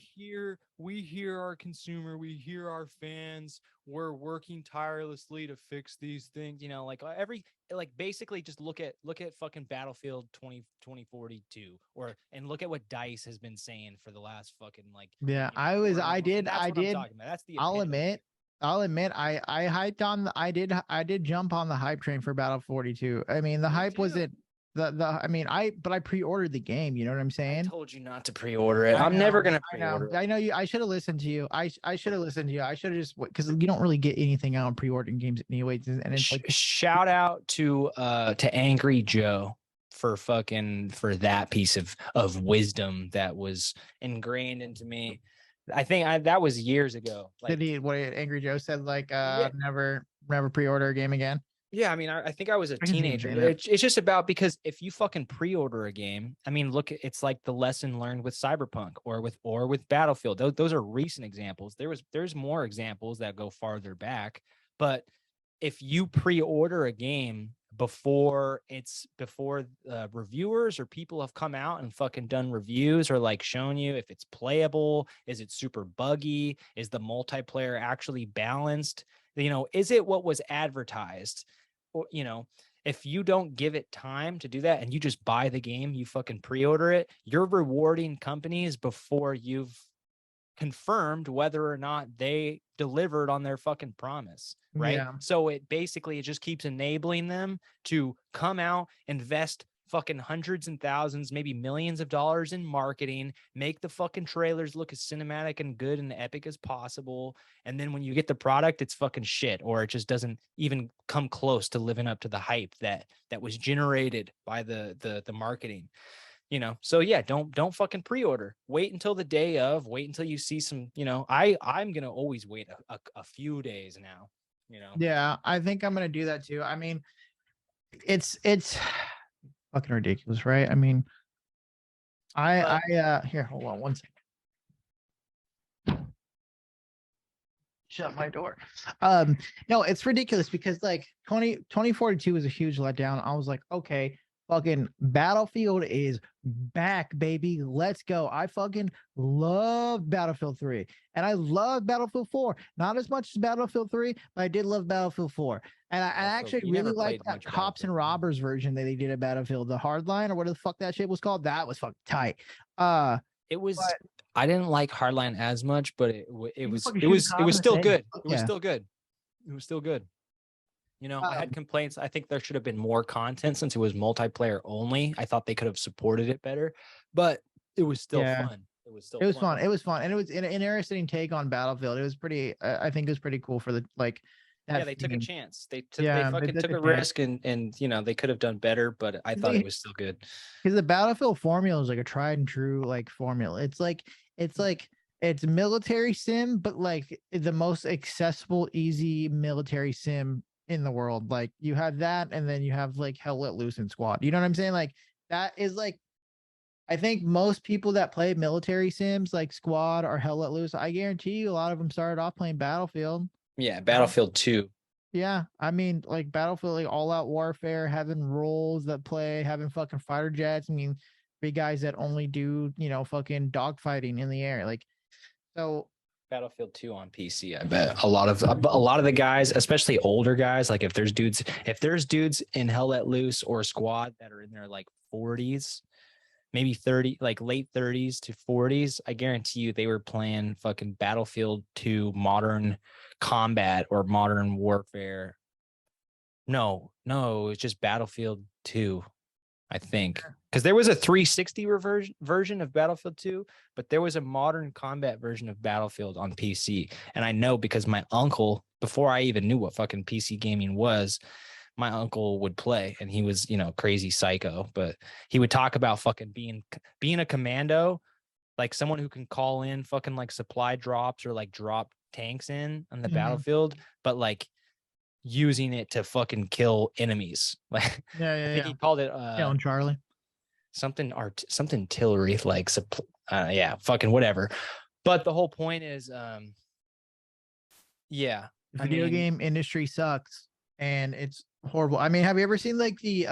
[SPEAKER 3] we hear our consumer, we hear our fans, we're working tirelessly to fix these things, you know, like basically just look at fucking Battlefield 2042 and look at what DICE has been saying for the last fucking like
[SPEAKER 1] I did
[SPEAKER 3] talking about. That's the
[SPEAKER 1] I'll admit I hyped on I did jump on the hype train for Battle 42. I mean, the hype wasn't I pre-ordered the game, you know what I'm saying?
[SPEAKER 2] I told you not to pre-order it. I'm never gonna pre-order it.
[SPEAKER 1] I know you. I should have listened to you. I should have listened to you. I should have just, because you don't really get anything out on pre-ordering games anyways. And it's like,
[SPEAKER 2] shout out to Angry Joe for that piece of wisdom that was ingrained into me. I think that was years ago.
[SPEAKER 1] Like, did what Angry Joe said, like, never pre-order a game again?
[SPEAKER 2] Yeah, I mean, I think I was a teenager. It's just about, because if you fucking pre-order a game, I mean, look, it's like the lesson learned with Cyberpunk or with Battlefield. Those are recent examples. There's more examples that go farther back. But if you pre-order a game before reviewers or people have come out and fucking done reviews or like shown you if it's playable, is it super buggy, is the multiplayer actually balanced, you know, is it what was advertised? Or, you know, if you don't give it time to do that and you just buy the game, you fucking pre-order it, you're rewarding companies before you've confirmed whether or not they delivered on their fucking promise, right?
[SPEAKER 1] Yeah.
[SPEAKER 2] So it just keeps enabling them to come out, invest fucking hundreds and thousands, maybe millions of dollars in marketing, make the fucking trailers look as cinematic and good and epic as possible. And then when you get the product, it's fucking shit, or it just doesn't even come close to living up to the hype that was generated by the marketing, you know? So yeah, don't fucking pre-order. Wait until the day of, wait until you see some, you know, I'm going to always wait a few days now, you know?
[SPEAKER 1] Yeah, I think I'm going to do that too. I mean, it's fucking ridiculous, right? I mean, here, hold on one second. Shut my door. No, it's ridiculous because like 2042 was a huge letdown. I was like, okay, fucking Battlefield is back, baby. Let's go. I fucking love Battlefield 3 and I love Battlefield 4. Not as much as Battlefield 3, but I did love Battlefield 4. And I actually really like that cops and robbers version that they did at Battlefield, the Hardline or whatever the fuck that shit was called. That was fucking tight.
[SPEAKER 2] It was. I didn't like Hardline as much, but it was still good. It was still good. It was still good. You know, I had complaints. I think there should have been more content since it was multiplayer only. I thought they could have supported it better, but it was still fun. It was fun.
[SPEAKER 1] It was fun, and it was an interesting take on Battlefield. It was pretty. I think it was pretty cool for the like.
[SPEAKER 2] They took a chance. They took a risk, and you know, they could have done better, but I thought it was still good.
[SPEAKER 1] Because the Battlefield formula is like a tried and true like formula. It's military sim, but like the most accessible, easy military sim in the world. Like you have that, and then you have like Hell Let Loose and Squad. You know what I'm saying? Like that is like, I think most people that play military sims like Squad or Hell Let Loose, I guarantee you a lot of them started off playing Battlefield.
[SPEAKER 2] Yeah, Battlefield 2.
[SPEAKER 1] Yeah, I mean, like Battlefield, like all out warfare, having roles that play, having fucking fighter jets. I mean, big guys that only do, you know, fucking dogfighting in the air. Like, so
[SPEAKER 2] Battlefield 2 on PC, I bet a lot of the guys, especially older guys, like if there's dudes in Hell Let Loose or Squad that are in their like 40s, maybe 30, like late 30s to 40s, I guarantee you they were playing fucking Battlefield 2 Modern Combat or Modern Warfare. No, it's just Battlefield 2, I think. Because there was a 360 version of Battlefield 2, but there was a Modern Combat version of Battlefield on PC. And I know because my uncle, before I even knew what fucking PC gaming was, my uncle would play, and he was, you know, crazy psycho, but he would talk about fucking being a commando, like someone who can call in fucking like supply drops or like drop tanks in on the battlefield, but like using it to fucking kill enemies. Like I think he called it
[SPEAKER 1] killing Charlie.
[SPEAKER 2] Something artillery, like fucking whatever. But the whole point is
[SPEAKER 1] video game industry sucks and it's horrible. I mean, have you ever seen like the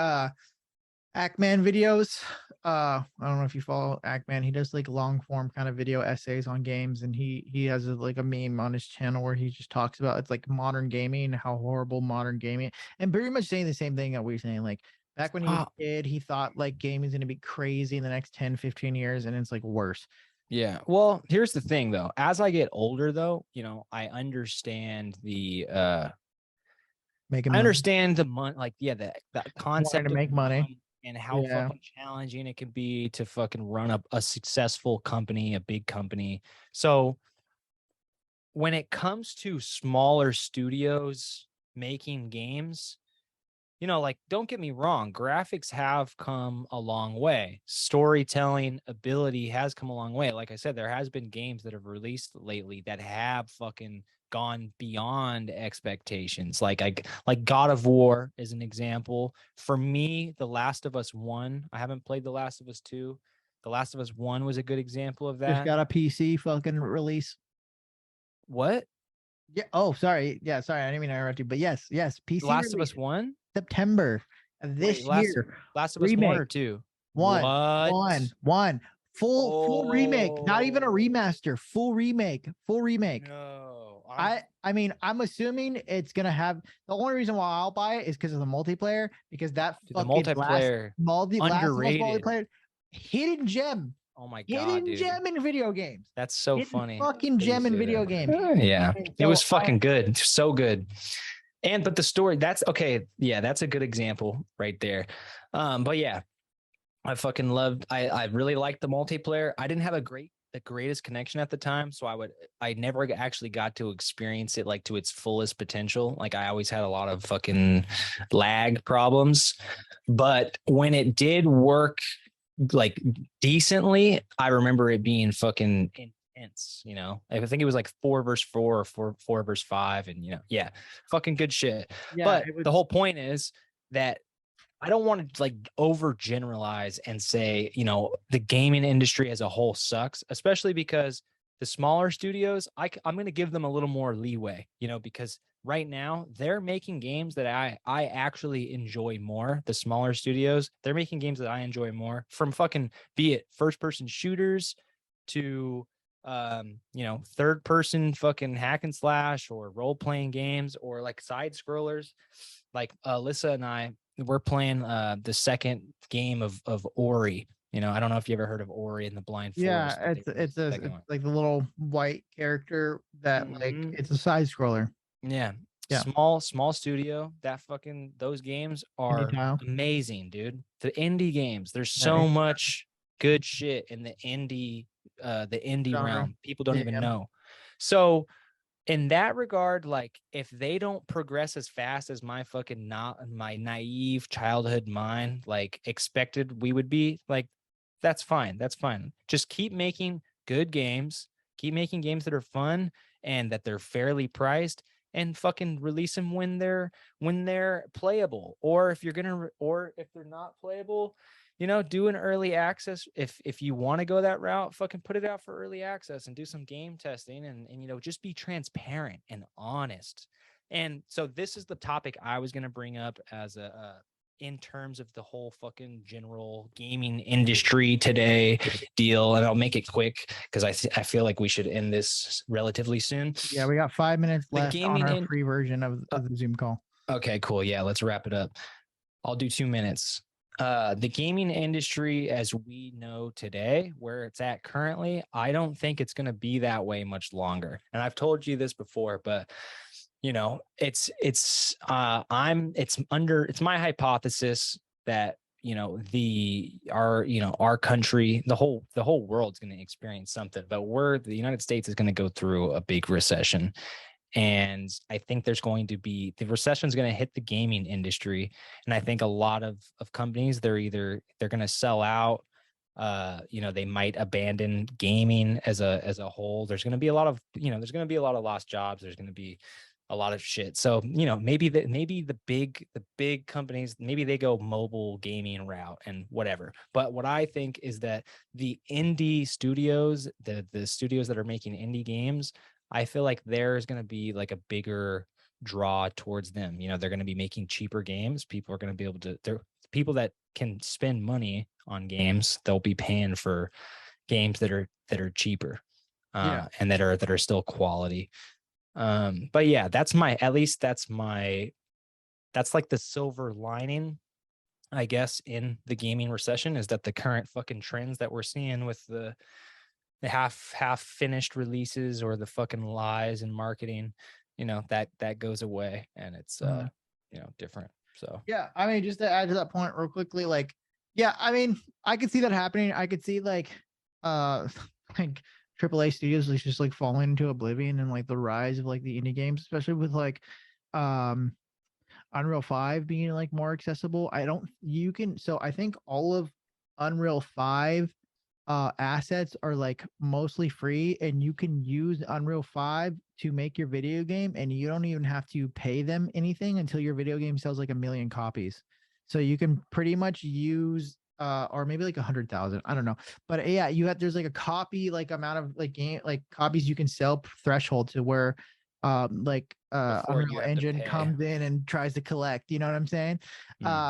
[SPEAKER 1] Ackman videos I don't know if you follow Ackman. He does like long form kind of video essays on games, and he has like a meme on his channel where he just talks about it's like modern gaming, how horrible modern gaming, and pretty much saying the same thing that we're saying. Like back when he was a kid, he thought like gaming is going to be crazy in the next 10, 15 years, and it's like worse.
[SPEAKER 2] Yeah. Well, here's the thing though. As I get older though, I understand the money, like, yeah, the concept
[SPEAKER 1] to make money
[SPEAKER 2] and how fucking challenging it can be to fucking run up a successful company, a big company. So when it comes to smaller studios making games, like, don't get me wrong, graphics have come a long way. Storytelling ability has come a long way. Like I said, there has been games that have released lately that have fucking gone beyond expectations. Like God of War is an example. For me, The Last of Us 1, I haven't played The Last of Us 2. The Last of Us 1 was a good example of that.
[SPEAKER 1] Just got a PC fucking release.
[SPEAKER 2] What?
[SPEAKER 1] Yeah. Oh, sorry. Yeah, sorry. I didn't mean to interrupt you, but yes. PC
[SPEAKER 2] The Last of Us 1?
[SPEAKER 1] September of this year.
[SPEAKER 2] Last of Us 1 or 2?
[SPEAKER 1] One. Full remake, not even a remaster, full remake.
[SPEAKER 2] No.
[SPEAKER 1] I mean, I'm assuming it's gonna have the only reason why I'll buy it is because of the multiplayer, because that
[SPEAKER 2] the multiplayer underrated
[SPEAKER 1] multiplayer hidden gem.
[SPEAKER 2] Oh my god,
[SPEAKER 1] hidden gem in video games.
[SPEAKER 2] That's so funny.
[SPEAKER 1] Fucking gem in video games.
[SPEAKER 2] Yeah, it was fucking good. So good. But the story, that's okay. Yeah, that's a good example right there. But yeah, I fucking loved, I really liked the multiplayer. I didn't have the greatest connection at the time. So I never actually got to experience it like to its fullest potential. Like I always had a lot of fucking lag problems, but when it did work like decently, I remember it being fucking intense. I think it was like 4 versus 4 or 4 versus 5, and yeah, fucking good shit. Yeah, but the whole point is that I don't want to like overgeneralize and say the gaming industry as a whole sucks, especially because the smaller studios, I'm going to give them a little more leeway, because right now they're making games that I actually enjoy more. The smaller studios, they're making games that I enjoy more, from fucking, be it first person shooters to third person fucking hack and slash or role playing games, or like side scrollers. Like Alyssa and I, we're playing the second game of Ori. I don't know if you ever heard of Ori and the Blind Forest.
[SPEAKER 1] Yeah, it's like the little white character that like it's a side scroller.
[SPEAKER 2] Yeah. Small studio. Those games are amazing, dude. The indie games, there's so much good shit in the indie realm. People don't even know. So in that regard, like if they don't progress as fast as my naive childhood mind like expected we would be, like, that's fine. Just keep making good games, keep making games that are fun and that they're fairly priced, and fucking release them when they're playable. Or if they're not playable, do an early access. If you want to go that route, fucking put it out for early access and do some game testing and just be transparent and honest. And so this is the topic I was going to bring up as in terms of the whole fucking general gaming industry today deal. And I'll make it quick because I feel like we should end this relatively soon.
[SPEAKER 1] Yeah, we got 5 minutes left on our free version of the Zoom call.
[SPEAKER 2] Okay, cool. Yeah, let's wrap it up. I'll do 2 minutes. The gaming industry as we know today, where it's at currently, I don't think it's going to be that way much longer. And I've told you this before, but it's my hypothesis that our country, the whole world's going to experience something, but the United States is going to go through a big recession. And I think the recession is going to hit the gaming industry. And I think a lot of companies, they're going to sell out. They might abandon gaming as a whole. There's going to be a lot of lost jobs. There's going to be a lot of shit. So, maybe the big companies, maybe they go mobile gaming route and whatever. But what I think is that the indie studios, the studios that are making indie games, I feel like there's going to be like a bigger draw towards them. They're going to be making cheaper games. People are going to be able to, people that can spend money on games, they'll be paying for games that are cheaper, and that are still quality. But yeah, that's like the silver lining, I guess, in the gaming recession, is that the current fucking trends that we're seeing with the half finished releases or the fucking lies in marketing, that goes away, and it's different. So
[SPEAKER 1] yeah, I mean, just to add to that point real quickly, like, yeah, I mean, I could see that happening. I could see like like AAA studios is just like falling into oblivion, and like the rise of like the indie games, especially with like Unreal 5 being like more accessible. So I think all of Unreal 5 assets are like mostly free, and you can use Unreal 5 to make your video game, and you don't even have to pay them anything until your video game sells like 1 million copies. So you can pretty much use or maybe like 100,000, I don't know, but yeah, there's like a copy like amount of like game like copies you can sell threshold to where Unreal Engine comes in and tries to collect, you know what I'm saying?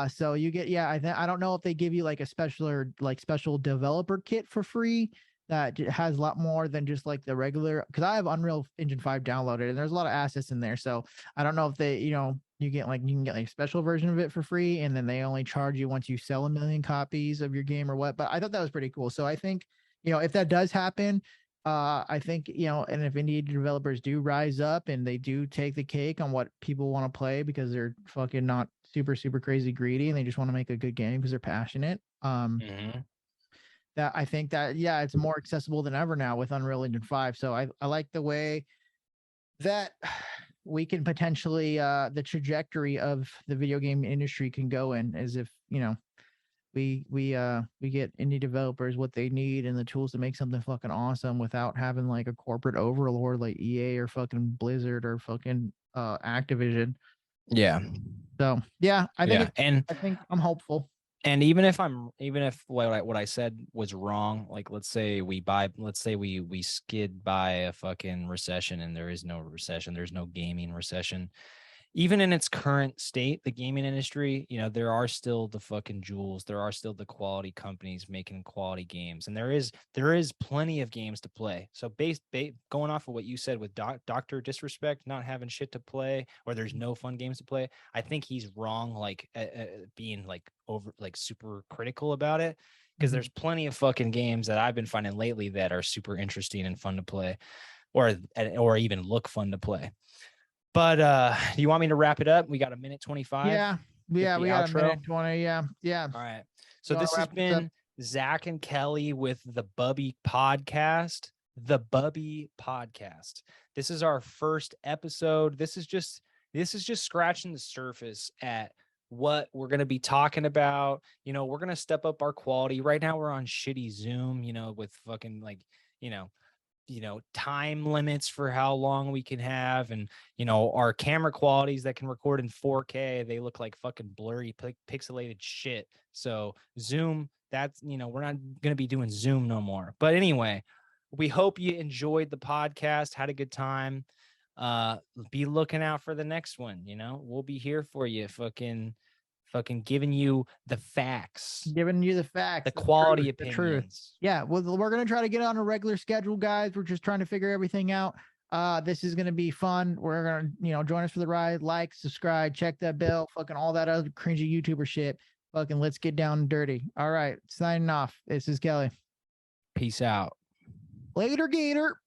[SPEAKER 1] So you get, I don't know if they give you like a special developer kit for free that has a lot more than just like the regular, because I have Unreal Engine 5 downloaded and there's a lot of assets in there. So I don't know if they, you can get like a special version of it for free, and then they only charge you once you sell 1 million copies of your game or what. But I thought that was pretty cool. So I think, if that does happen, I think, and if indie developers do rise up and they do take the cake on what people want to play because they're fucking not super, super crazy greedy and they just want to make a good game because they're passionate. That I think that, it's more accessible than ever now with Unreal Engine 5. So I like the way that we can potentially, the trajectory of the video game industry can go in, as if, we get indie developers what they need and the tools to make something fucking awesome without having like a corporate overlord like EA or fucking Blizzard or fucking Activision.
[SPEAKER 2] Yeah.
[SPEAKER 1] So I think I'm hopeful.
[SPEAKER 2] And even if what I said was wrong, like let's say we skid by a fucking recession, and there is no recession, there's no gaming recession. Even in its current state, the gaming industry, there are still the fucking jewels. There are still the quality companies making quality games. And there is plenty of games to play. So going off of what you said with Dr. Disrespect, not having shit to play, or there's no fun games to play, I think he's wrong, like being like over, like super critical about it. Because there's plenty of fucking games that I've been finding lately that are super interesting and fun to play, or even look fun to play. But do you want me to wrap it up? We got 1:25.
[SPEAKER 1] Yeah, we got outro. 1:20. Yeah.
[SPEAKER 2] All right. So this has been Zach and Kelly with the Bubbies Podcast. The Bubbies Podcast. This is our first episode. This is just scratching the surface at what we're going to be talking about. We're going to step up our quality. Right now we're on shitty Zoom, with fucking like, time limits for how long we can have, and our camera qualities that can record in 4K, they look like fucking blurry pixelated shit. So Zoom, that's we're not going to be doing Zoom no more. But anyway, we hope you enjoyed the podcast, had a good time. Be looking out for the next one. We'll be here for you, fucking giving you the facts,
[SPEAKER 1] the
[SPEAKER 2] quality
[SPEAKER 1] opinions. The truth. Yeah, well, we're gonna try to get on a regular schedule, guys. We're just trying to figure everything out. This is gonna be fun. We're gonna join us for the ride. Like, subscribe, check that bell, fucking all that other cringy YouTuber shit. Fucking let's get down and dirty. All right, signing off. This is Kelly.
[SPEAKER 2] Peace out.
[SPEAKER 1] Later, Gator.